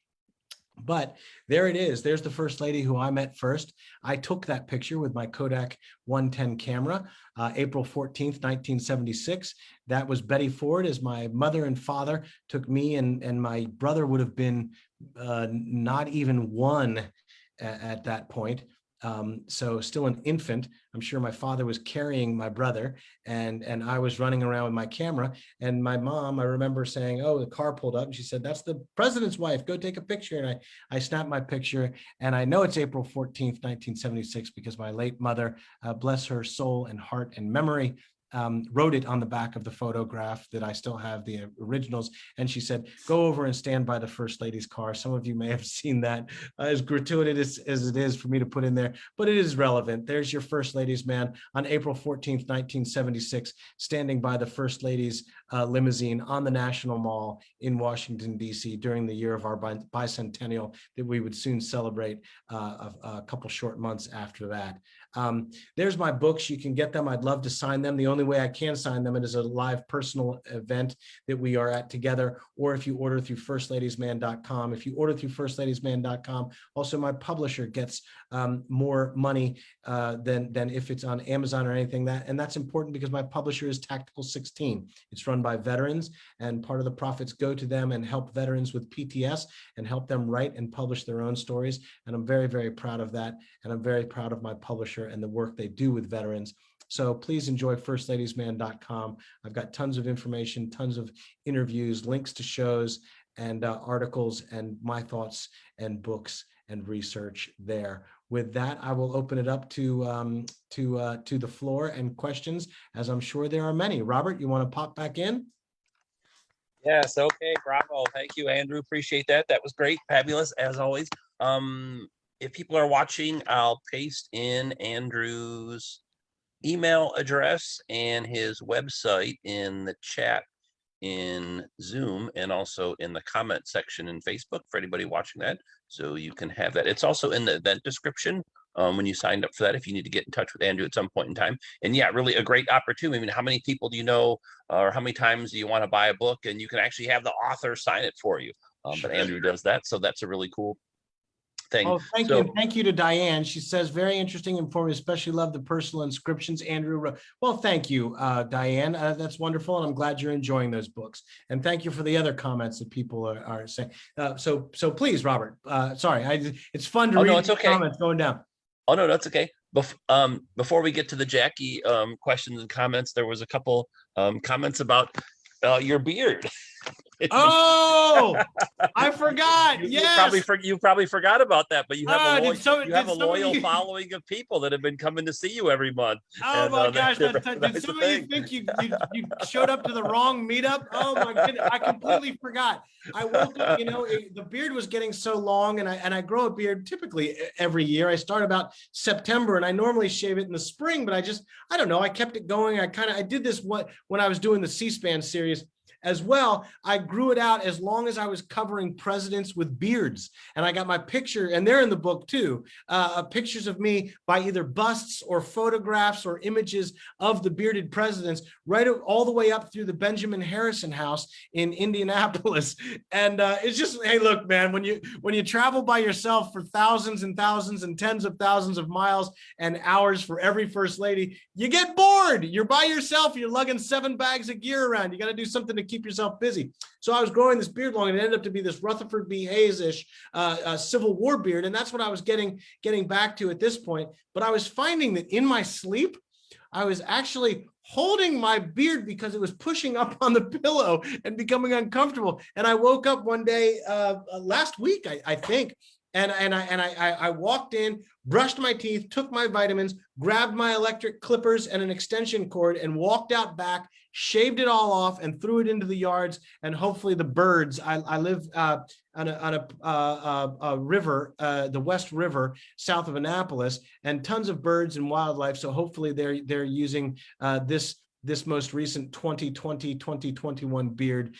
But there it is. There's the first lady who I met first. I took that picture with my Kodak 110 camera, April 14th, 1976. That was Betty Ford, as my mother and father took me, and my brother would have been not even one at that point. So still an infant. I'm sure my father was carrying my brother, and I was running around with my camera. And my mom, I remember saying, "Oh, the car pulled up," and she said, "That's the president's wife. Go take a picture." And I snapped my picture, and I know it's April 14th, 1976, because my late mother, bless her soul and heart and memory, wrote it on the back of the photograph that I still have the originals. And she said, "Go over and stand by the first lady's car." Some of you may have seen that, as gratuitous as it is for me to put in there, but it is relevant. There's your first lady's man on April 14th, 1976, standing by the first lady's limousine on the National Mall in Washington, D.C. during the year of our bicentennial that we would soon celebrate a couple short months after that. There's my books. You can get them. I'd love to sign them. The only way I can sign them, it is a live personal event that we are at together, or if you order through firstladiesman.com. If you order through firstladiesman.com, also my publisher gets more money than if it's on Amazon or anything. And that's important because my publisher is Tactical 16. It's run by veterans, and part of the profits go to them and help veterans with PTS and help them write and publish their own stories. And I'm very, very proud of that. And I'm very proud of my publisher and the work they do with veterans. So please enjoy firstladiesman.com. I've got tons of information, tons of interviews, links to shows and articles and my thoughts and books and research there. With that, I will open it up to the floor and questions, as I'm sure there are many. Robert, you want to pop back in? Yes. Okay. Bravo. Thank you, Andrew. Appreciate that. That was great. Fabulous, as always. If people are watching, I'll paste in Andrew's email address and his website in the chat in Zoom, and also in the comment section in Facebook for anybody watching that. So you can have that. It's also in the event description when you signed up for that, if you need to get in touch with Andrew at some point in time. And yeah, really a great opportunity. I mean, how many people do you know, or how many times do you want to buy a book and you can actually have the author sign it for you? But Andrew does that. So that's a really cool thing. Oh, thank you. Thank you to Diane. She says, very interesting, informative, especially love the personal inscriptions Andrew wrote. Well, thank you, Diane. That's wonderful. And I'm glad you're enjoying those books. And thank you for the other comments that people are saying. So please, Robert, sorry, it's fun to read the comments going down. Oh, no, that's okay. Before we get to the Jackie questions and comments, there was a couple comments about your beard. Oh, I forgot. Yes, you probably forgot about that, but you have a loyal following of people that have been coming to see you every month. Oh my gosh! Did some of you think you showed up to the wrong meetup? Oh my goodness, I completely forgot. I woke up, the beard was getting so long, and I grow a beard typically every year. I start about September, and I normally shave it in the spring, but I don't know. I kept it going. I did this when I was doing the C-SPAN series as well. I grew it out as long as I was covering presidents with beards. And I got my picture, and they're in the book too, pictures of me by either busts or photographs or images of the bearded presidents, right all the way up through the Benjamin Harrison house in Indianapolis. And it's just, hey, look, man, when you travel by yourself for thousands and thousands and tens of thousands of miles and hours for every first lady, you get bored. You're by yourself. You're lugging 7 bags of gear around. You got to do something to keep yourself busy. So I was growing this beard long, and it ended up to be this Rutherford B. Hayes-ish Civil War beard. And that's what I was getting back to at this point. But I was finding that in my sleep, I was actually holding my beard because it was pushing up on the pillow and becoming uncomfortable. And I woke up one day last week, I think, I walked in, brushed my teeth, took my vitamins, grabbed my electric clippers and an extension cord, and walked out back, shaved it all off, and threw it into the yards. And hopefully the birds. I live on a river, the West River, south of Annapolis, and tons of birds and wildlife. So hopefully they're using this most recent 2020-2021 beard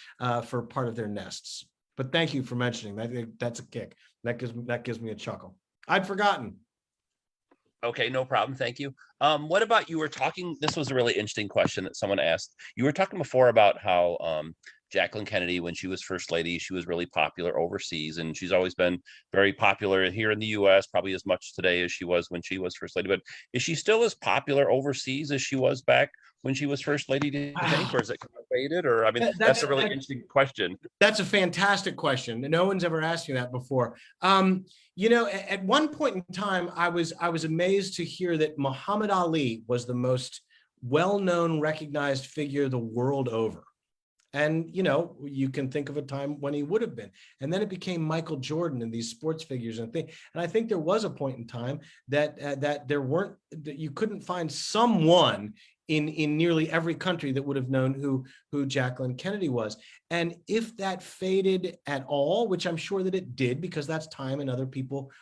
for part of their nests. But thank you for mentioning that. That's a kick. That gives me a chuckle. I'd forgotten. Okay, no problem. Thank you. What about, you were talking, this was a really interesting question that someone asked. You were talking before about how Jacqueline Kennedy, when she was first lady, she was really popular overseas, and she's always been very popular here in the US, probably as much today as she was when she was first lady. But is she still as popular overseas as she was back when she was first lady, do you think? Or is it kind of faded? Or, I mean, that's a really interesting question. That's a fantastic question. No one's ever asked me that before. You know, at one point in time, I was amazed to hear that Muhammad Ali was the most well-known, recognized figure the world over. And, you know, you can think of a time when he would have been. And then it became Michael Jordan and these sports figures and things. And I think there was a point in time that that you couldn't find someone in nearly every country that would have known who Jacqueline Kennedy was. And if that faded at all, which I'm sure that it did, because that's time and other people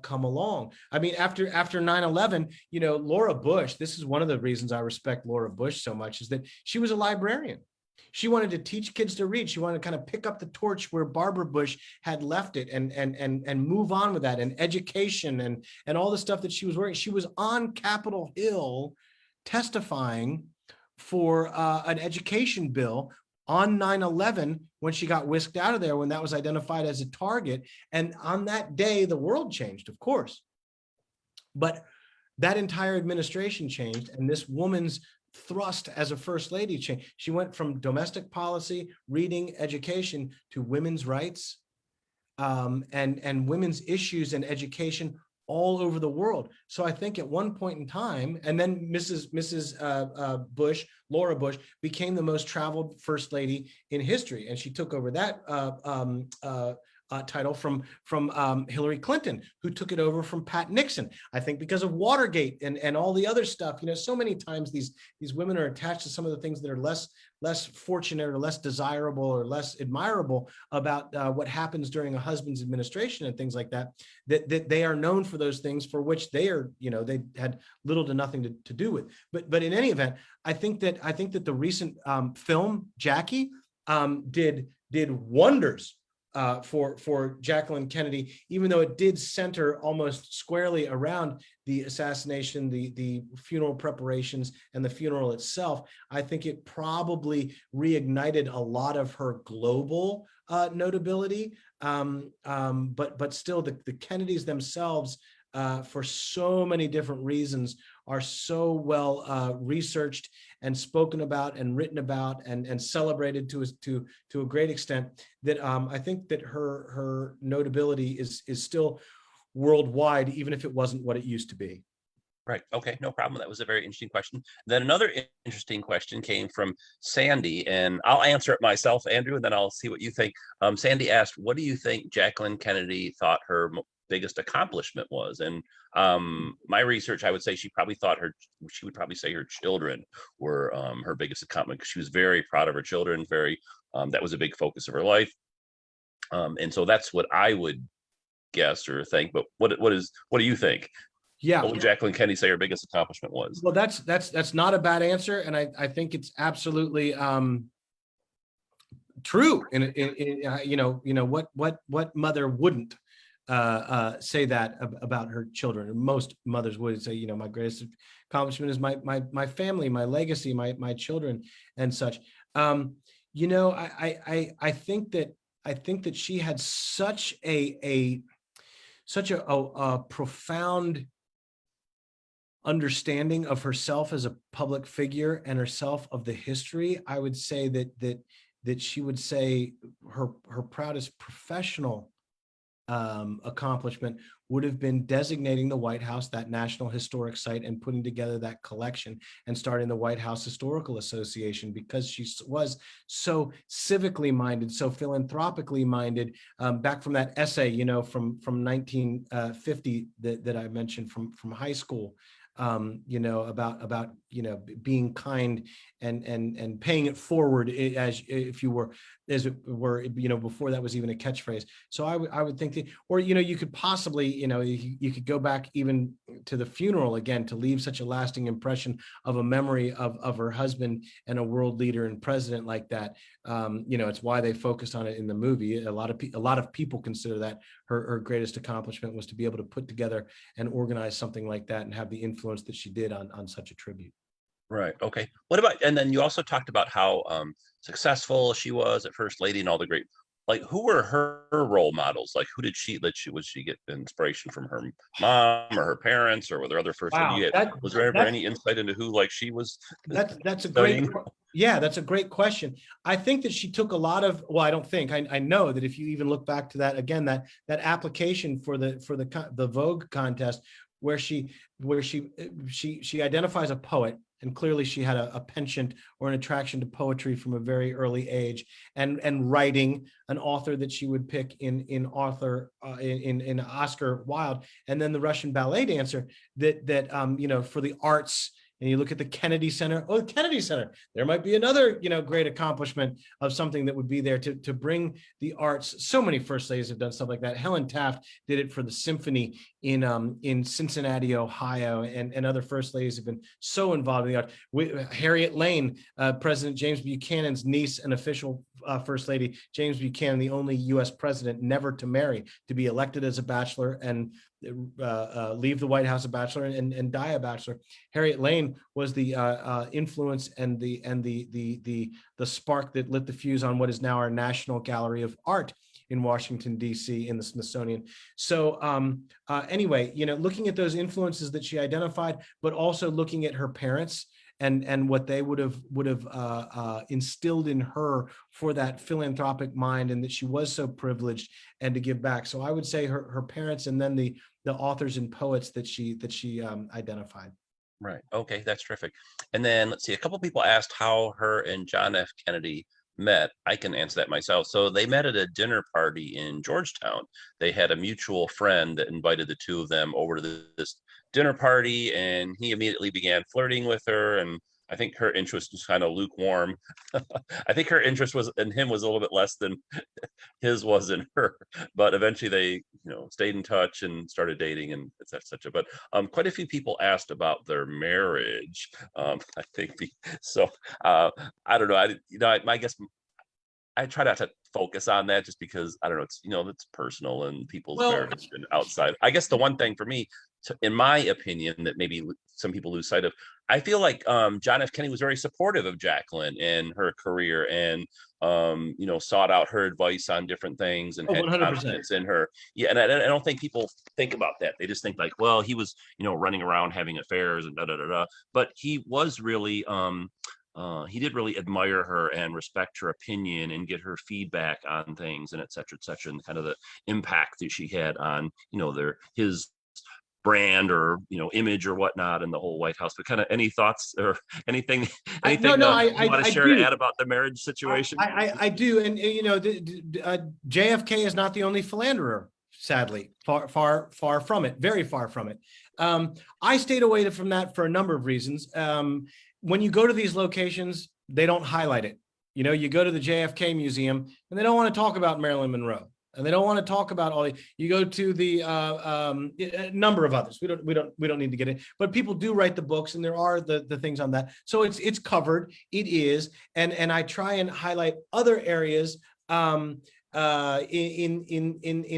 come along. I mean, after 9/11, you know, Laura Bush, this is one of the reasons I respect Laura Bush so much, is that she was a librarian. She wanted to teach kids to read. She wanted to kind of pick up the torch where Barbara Bush had left it and move on with that, and education and all the stuff that she was working. She was on Capitol Hill testifying for an education bill on 9/11 when she got whisked out of there, when that was identified as a target. And on that day, the world changed, of course. But that entire administration changed, and this woman's thrust as a first lady changed. She went from domestic policy, reading, education, to women's rights and women's issues and education all over the world. So I think at one point in time, and then Mrs. Bush, Laura Bush, became the most traveled first lady in history, and she took over that title from Hillary Clinton, who took it over from Pat Nixon. I think because of Watergate and all the other stuff. You know, so many times these women are attached to some of the things that are less fortunate or less desirable or less admirable about what happens during a husband's administration and things like that, that they are known for those things for which they are, you know, they had little to nothing to do with. But in any event, I think that the recent film Jackie did wonders for Jacqueline Kennedy, even though it did center almost squarely around the assassination, the funeral preparations, and the funeral itself. I think it probably reignited a lot of her global notability. But still, the Kennedys themselves, for so many different reasons, are so well researched and spoken about and written about and celebrated to a great extent, that I think that her notability is still worldwide, even if it wasn't what it used to be. Right. Okay. No problem. That was a very interesting question. Then another interesting question came from Sandy, and I'll answer it myself, Andrew, and then I'll see what you think. Sandy asked, what do you think Jacqueline Kennedy thought her biggest accomplishment was? And my research, I would say she would probably say her children were her biggest accomplishment, because she was very proud of her children. That was a big focus of her life. And so that's what I would guess or think. But what do you think? Yeah. What would Jacqueline Kennedy say her biggest accomplishment was? Well, that's not a bad answer, and I think it's absolutely true. In you know what mother wouldn't say that about her children? Most mothers would say, you know, my greatest accomplishment is my family, my legacy, my children, and such. You know, I think that she had such a profound understanding of herself as a public figure and herself of the history. I would say that she would say her proudest professional accomplishment would have been designating the White House that National Historic Site and putting together that collection and starting the White House Historical Association, because she was so civically minded, so philanthropically minded. Back from that essay, from 1950 that I mentioned from high school, about being kind and paying it forward, as if you were, as it were, before that was even a catchphrase. So I would think that, or you could possibly, you could go back even to the funeral again to leave such a lasting impression of a memory of her husband and a world leader and president like that. It's why they focused on it in the movie. A lot of people consider that her greatest accomplishment was to be able to put together and organize something like that and have the influence that she did on such a tribute. Right. Okay. What about, and then you also talked about how successful she was at First Lady and all the great, like, who were her role models? Like, who did she get inspiration from, her mom or her parents, or were there other first lady? Was there ever any insight into who, like, she was? That's a great, that's a great question. I think that she took a lot of, well, I don't think, I know that if you even look back to that again, that application for the Vogue contest, where she identifies a poet, and clearly she had a penchant or an attraction to poetry from a very early age, and writing, an author that she would pick in Oscar Wilde, and then the Russian ballet dancer that for the arts. And you look at the Kennedy Center. Oh, the Kennedy Center. There might be another, great accomplishment of something that would be there to bring the arts. So many first ladies have done stuff like that. Helen Taft did it for the symphony in Cincinnati, Ohio, and other first ladies have been so involved in the art. Harriet Lane, President James Buchanan's niece and official first lady. James Buchanan, the only U.S. president never to marry, to be elected as a bachelor and leave the White House a bachelor and die a bachelor. Harriet Lane was the influence and the spark that lit the fuse on what is now our National Gallery of Art in Washington, D.C. in the Smithsonian. So anyway, looking at those influences that she identified, but also looking at her parents and what they would have instilled in her for that philanthropic mind, and that she was so privileged and to give back. So I would say her parents, and then the authors and poets that she identified. Right. Okay, that's terrific. And then let's see, a couple people asked how her and John F. Kennedy met. I can answer that myself. So they met at a dinner party in Georgetown. They had a mutual friend that invited the two of them over to this dinner party, and he immediately began flirting with her, and I think her interest was kind of lukewarm. I think her interest was in him was a little bit less than his was in her, but eventually they stayed in touch and started dating, and etc. But quite a few people asked about their marriage. I think I don't know. I guess I try not to focus on that, just because I don't know, it's personal, and people's marriage and outside. I guess the one thing for me, in my opinion, that maybe some people lose sight of, I feel like John F. Kennedy was very supportive of Jacqueline and her career, and sought out her advice on different things, and had 100%. confidence in her. Yeah, and I don't think people think about that. They just think like, well, he was running around having affairs and da da da da. But he was really he did really admire her and respect her opinion and get her feedback on things, and et cetera, and kind of the impact that she had on his brand or image or whatnot in the whole White House. But kind of any thoughts or anything you want to share to add about the marriage situation? I do, and JFK is not the only philanderer, sadly. Far from it, very far from it. I stayed away from that for a number of reasons. When you go to these locations, they don't highlight it. You go to the JFK Museum and they don't want to talk about Marilyn Monroe, and they don't want to talk about all. You go to the a number of others. We don't need to get it, but people do write the books, and there are the things on that. So it's covered. It is, and I try and highlight other areas in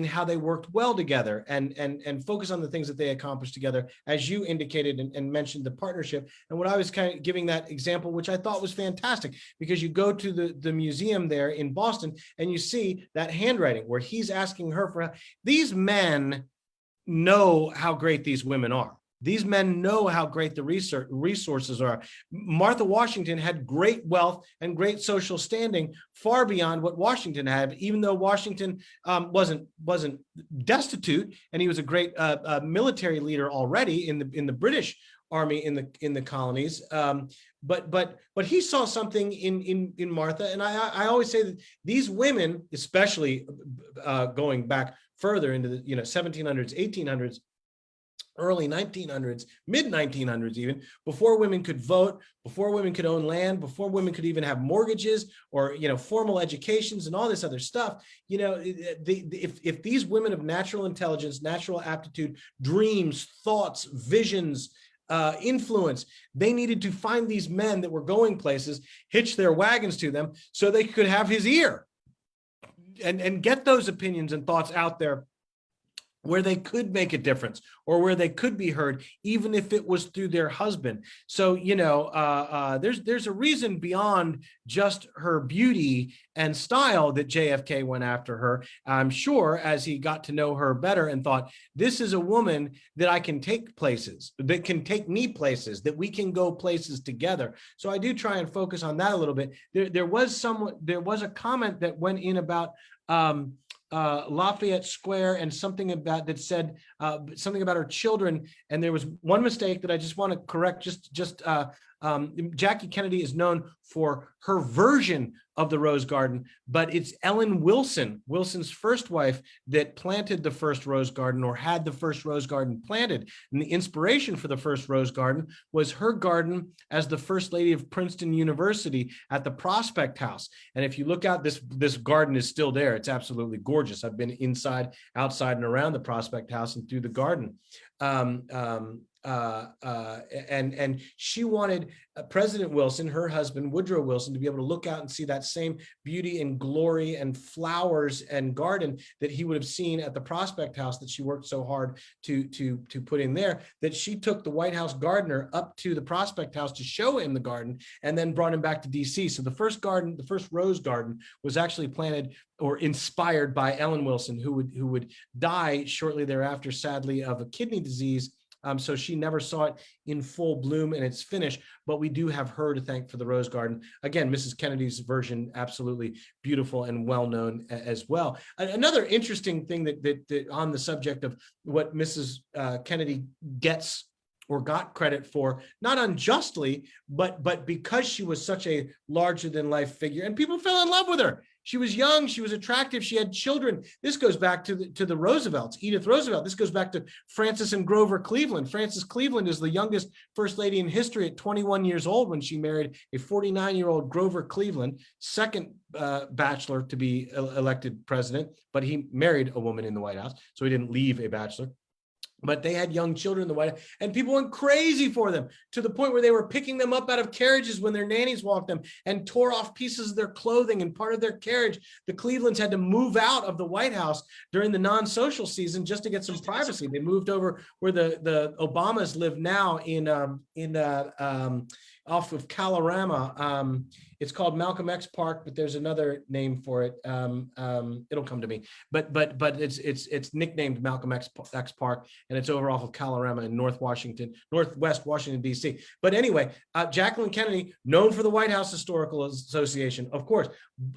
how they worked well together, and focus on the things that they accomplished together, as you indicated and mentioned the partnership. And what I was kind of giving that example, which I thought was fantastic, because you go to the museum there in Boston and you see that handwriting where he's asking her for. These men know how great these women are. These men know how great the resources are. Martha Washington had great wealth and great social standing, far beyond what Washington had, even though Washington wasn't destitute, and he was a great military leader already in the British Army in the colonies. But he saw something in Martha, and I always say that these women, especially going back further into the 1700s, 1800s, early 1900s, mid 1900s, even before women could vote, before women could own land, before women could even have mortgages or formal educations and all this other stuff. If these women of natural intelligence, natural aptitude, dreams, thoughts, visions, influence, they needed to find these men that were going places, hitch their wagons to them so they could have his ear and get those opinions and thoughts out there where they could make a difference or where they could be heard, even if it was through their husband. So, there's a reason beyond just her beauty and style that JFK went after her. I'm sure as he got to know her better and thought, this is a woman that I can take places, that can take me places, that we can go places together. So I do try and focus on that a little bit. There was a comment that went in about Lafayette Square and something about that said something about her children, and there was one mistake that I just want to correct. Jackie Kennedy is known for her version of the Rose Garden, but it's Ellen Wilson, Wilson's first wife, that planted the first Rose Garden or had the first Rose Garden planted. And the inspiration for the first Rose Garden was her garden as the first lady of Princeton University at the Prospect House. And if you look out, this garden is still there. It's absolutely gorgeous. I've been inside, outside, and around the Prospect House and through the garden. And she wanted President Wilson, her husband, Woodrow Wilson, to be able to look out and see that same beauty and glory and flowers and garden that he would have seen at the Prospect House that she worked so hard to put in there, that she took the White House gardener up to the Prospect House to show him the garden and then brought him back to DC. So the first Rose Garden was actually planted or inspired by Ellen Wilson, who would die shortly thereafter, sadly, of a kidney disease. So she never saw it in full bloom and its finish, but we do have her to thank for the Rose Garden. Again, Mrs. Kennedy's version, absolutely beautiful and well-known as well. Another interesting thing that on the subject of what Mrs. Kennedy gets or got credit for, not unjustly, but because she was such a larger than life figure and people fell in love with her. She was young, she was attractive, she had children. This goes back to the Roosevelts, Edith Roosevelt. This goes back to Frances and Grover Cleveland. Frances Cleveland is the youngest first lady in history at 21 years old when she married a 49-year-old Grover Cleveland, second bachelor to be elected president, but he married a woman in the White House, so he didn't leave a bachelor. But they had young children in the White House, and people went crazy for them to the point where they were picking them up out of carriages when their nannies walked them and tore off pieces of their clothing and part of their carriage. The Clevelands had to move out of the White House during the non-social season just to get some privacy. They moved over where the Obamas live now in off of Kalorama. It's called Malcolm X Park, but there's another name for it. It'll come to me. But it's nicknamed Malcolm X Park, and it's over off of Kalorama in Northwest Washington, D.C. But anyway, Jacqueline Kennedy, known for the White House Historical Association, of course,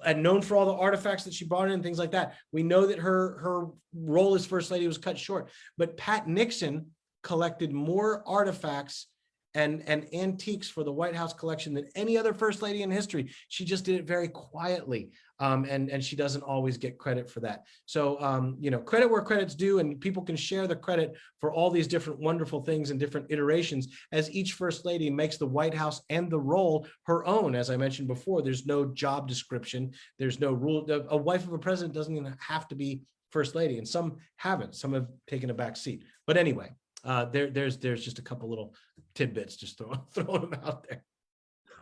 and known for all the artifacts that she brought in and things like that. We know that her role as First Lady was cut short, but Pat Nixon collected more artifacts and antiques for the White House collection than any other first lady in history. She just did it very quietly, and she doesn't always get credit for that. So, credit where credit's due, and people can share the credit for all these different wonderful things and different iterations as each first lady makes the White House and the role her own. As I mentioned before, there's no job description. There's no rule. A wife of a president doesn't even have to be first lady, and some haven't. Some have taken a back seat. But anyway, there's just a couple little tidbits, just throwing them out there.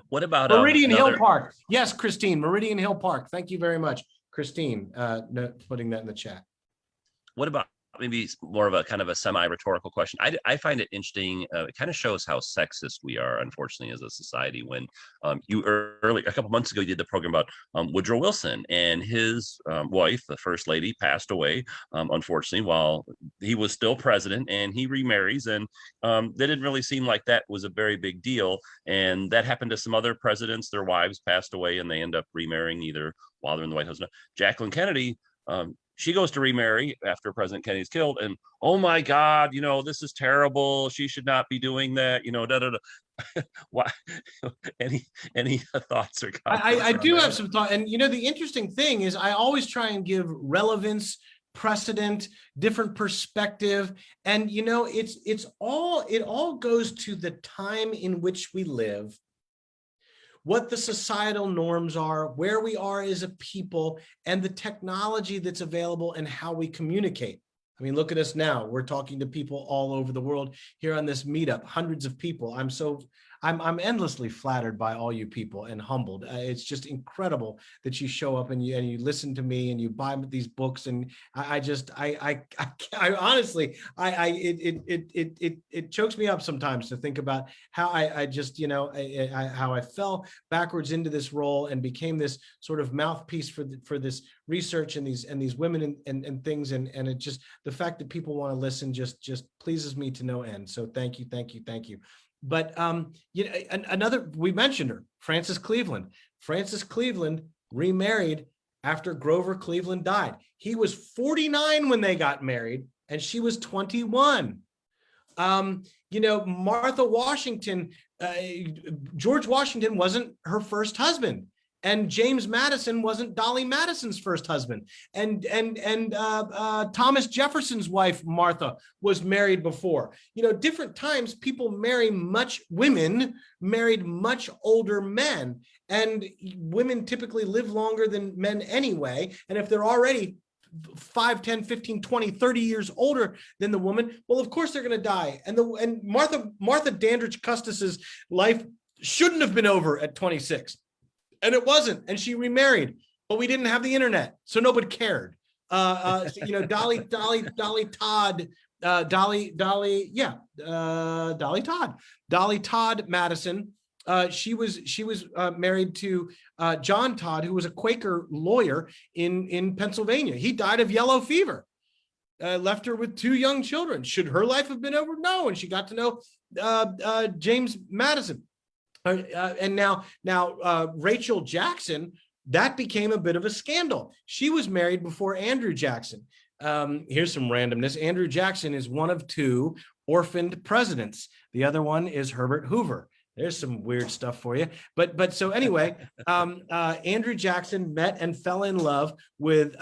What about Meridian Hill Park? Yes, Christine, Meridian Hill Park. Thank you very much, Christine, putting that in the chat. What about maybe more of a kind of a semi-rhetorical question. I find it interesting. It kind of shows how sexist we are, unfortunately, as a society. When you early a couple months ago, you did the program about Woodrow Wilson, and his wife, the first lady, passed away, unfortunately, while he was still president, and he remarries, and they didn't really seem like that was a very big deal. And that happened to some other presidents. Their wives passed away, and they end up remarrying either while they're in the White House. Jacqueline Kennedy, she goes to remarry after President Kennedy's killed, and oh my God, this is terrible. She should not be doing that. Da da da. Why? Any thoughts or comments? I do have some thought, and the interesting thing is I always try and give relevance, precedent, different perspective, and it all goes to the time in which we live, what the societal norms are, where we are as a people, and the technology that's available and how we communicate. I mean, look at us now. We're talking to people all over the world here on this meetup, hundreds of people. I'm endlessly flattered by all you people and humbled. It's just incredible that you show up and you listen to me and you buy these books. And I honestly, it chokes me up sometimes to think about how I just, how I fell backwards into this role and became this sort of mouthpiece for this research and these women and things. And it just, the fact that people want to listen just pleases me to no end. So thank you. But another, we mentioned her, Frances Cleveland. Frances Cleveland remarried after Grover Cleveland died. He was 49 when they got married, and she was 21. Martha Washington, George Washington wasn't her first husband. And James Madison wasn't Dolly Madison's first husband. And Thomas Jefferson's wife, Martha, was married before. Different times women married much older men. And women typically live longer than men anyway. And if they're already 5, 10, 15, 20, 30 years older than the woman, well, of course they're going to die. And Martha Dandridge Custis's life shouldn't have been over at 26. And it wasn't, and she remarried, but we didn't have the internet, so nobody cared. Dolly Todd Madison. She was married to John Todd, who was a Quaker lawyer in Pennsylvania. He died of yellow fever. Left her with 2 young children. Should her life have been over? No, and she got to know James Madison. And now Rachel Jackson, that became a bit of a scandal. She was married before Andrew Jackson. Here's some randomness. Andrew Jackson is one of 2 orphaned presidents. The other one is Herbert Hoover. There's some weird stuff for you. But so anyway, Andrew Jackson met and fell in love with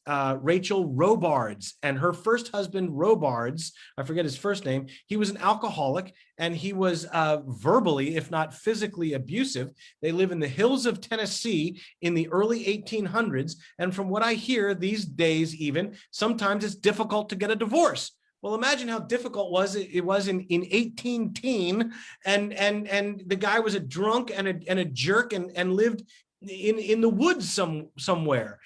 Rachel Robards, and her first husband, Robards, I forget his first name, he was an alcoholic, and he was verbally, if not physically, abusive. They live in the hills of Tennessee in the early 1800s. And from what I hear these days, even sometimes it's difficult to get a divorce. Well, imagine how difficult it was in 1810, and the guy was a drunk and a jerk and lived in the woods somewhere,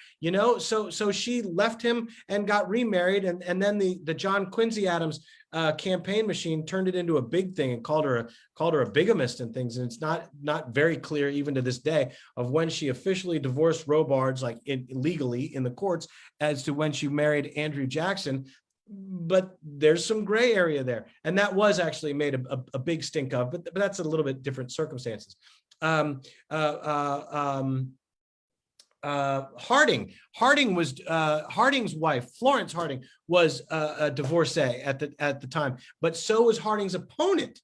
So she left him and got remarried, and then the John Quincy Adams campaign machine turned it into a big thing and called her a bigamist and things. And it's not very clear even to this day of when she officially divorced Robards, like legally in the courts, as to when she married Andrew Jackson. But there's some gray area there, and that was actually made a big stink of, but that's a little bit different circumstances. Harding's wife, Florence Harding, was a divorcee at the time, but so was Harding's opponent.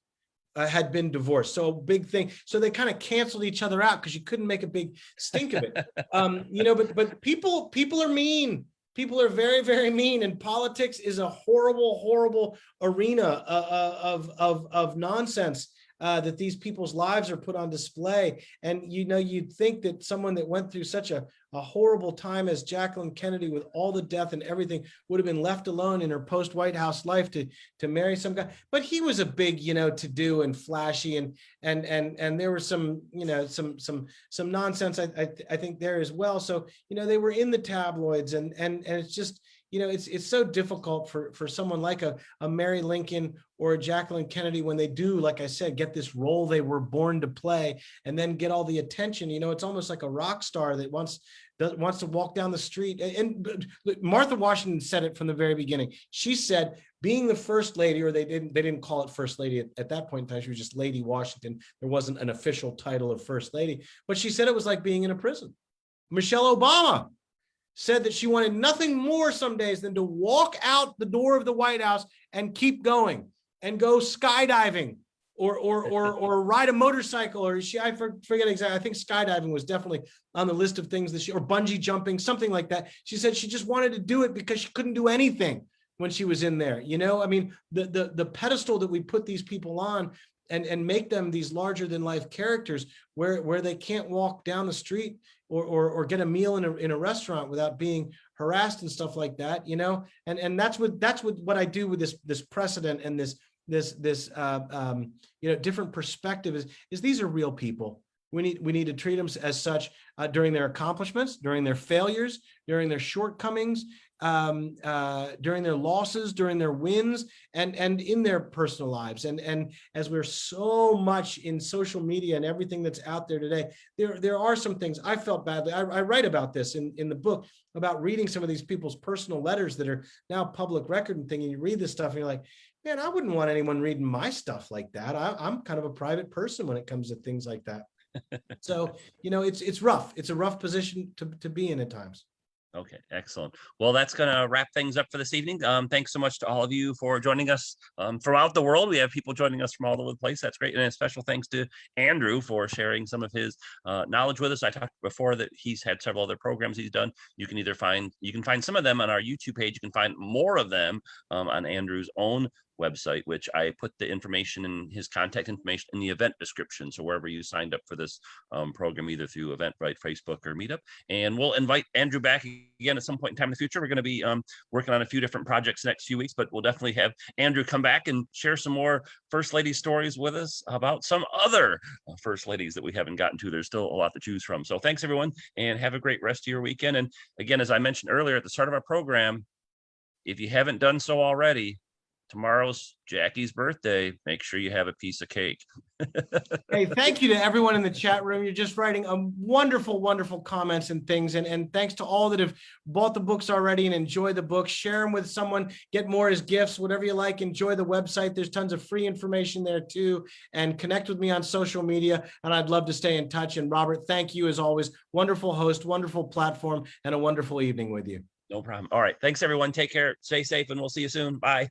Had been divorced, so big thing. So they kind of canceled each other out because you couldn't make a big stink of it. But people are mean. People are very, very mean, and politics is a horrible, horrible arena of nonsense that these people's lives are put on display. And you'd think that someone that went through such a horrible time as Jacqueline Kennedy, with all the death and everything, would have been left alone in her post-White House life to marry some guy. But he was a big, to-do and flashy, and there was some nonsense I think there as well. So they were in the tabloids, and it's just it's so difficult for someone like a Mary Lincoln or a Jacqueline Kennedy when they do, like I said, get this role they were born to play and then get all the attention. It's almost like a rock star that wants to walk down the street. And Martha Washington said it from the very beginning. She said, being the first lady, or they didn't call it first lady at that point in time. She was just Lady Washington. There wasn't an official title of first lady, but she said it was like being in a prison. Michelle Obama said that she wanted nothing more some days than to walk out the door of the White House and keep going and go skydiving or ride a motorcycle, or I forget exactly. I think skydiving was definitely on the list of things that or bungee jumping, something like that. She said she just wanted to do it because she couldn't do anything when she was in there. I mean, the pedestal that we put these people on and make them these larger than life characters where they can't walk down the street or get a meal in a restaurant without being harassed and stuff like that, and that's what I do with this precedent and this different perspective is these are real people. We need to treat them as such during their accomplishments, during their failures, during their shortcomings, during their losses, during their wins, and in their personal lives. And as we're so much in social media and everything that's out there today, there are some things I felt badly. I write about this in the book about reading some of these people's personal letters that are now public record and thing. And you read this stuff and you're like, man, I wouldn't want anyone reading my stuff like that. I'm kind of a private person when it comes to things like that. So, it's rough. It's a rough position to be in at times. Okay, excellent. Well, that's going to wrap things up for this evening. Thanks so much to all of you for joining us throughout the world. We have people joining us from all over the place. That's great. And a special thanks to Andrew for sharing some of his knowledge with us. I talked before that he's had several other programs he's done. You can find some of them on our YouTube page. You can find more of them on Andrew's own website, which I put the information and his contact information in the event description. So wherever you signed up for this program, either through Eventbrite, Facebook, or Meetup. And we'll invite Andrew back again at some point in time in the future. We're going to be working on a few different projects the next few weeks, but we'll definitely have Andrew come back and share some more First Lady stories with us about some other First Ladies that we haven't gotten to. There's still a lot to choose from. So thanks, everyone, and have a great rest of your weekend. And again, as I mentioned earlier at the start of our program, if you haven't done so already, tomorrow's Jackie's birthday. Make sure you have a piece of cake. Hey, thank you to everyone in the chat room. You're just writing wonderful, wonderful comments and things. And thanks to all that have bought the books already and enjoy the books. Share them with someone, get more as gifts, whatever you like. Enjoy the website. There's tons of free information there too. And connect with me on social media. And I'd love to stay in touch. And Robert, thank you as always. Wonderful host, wonderful platform, and a wonderful evening with you. No problem. All right. Thanks, everyone. Take care. Stay safe, and we'll see you soon. Bye.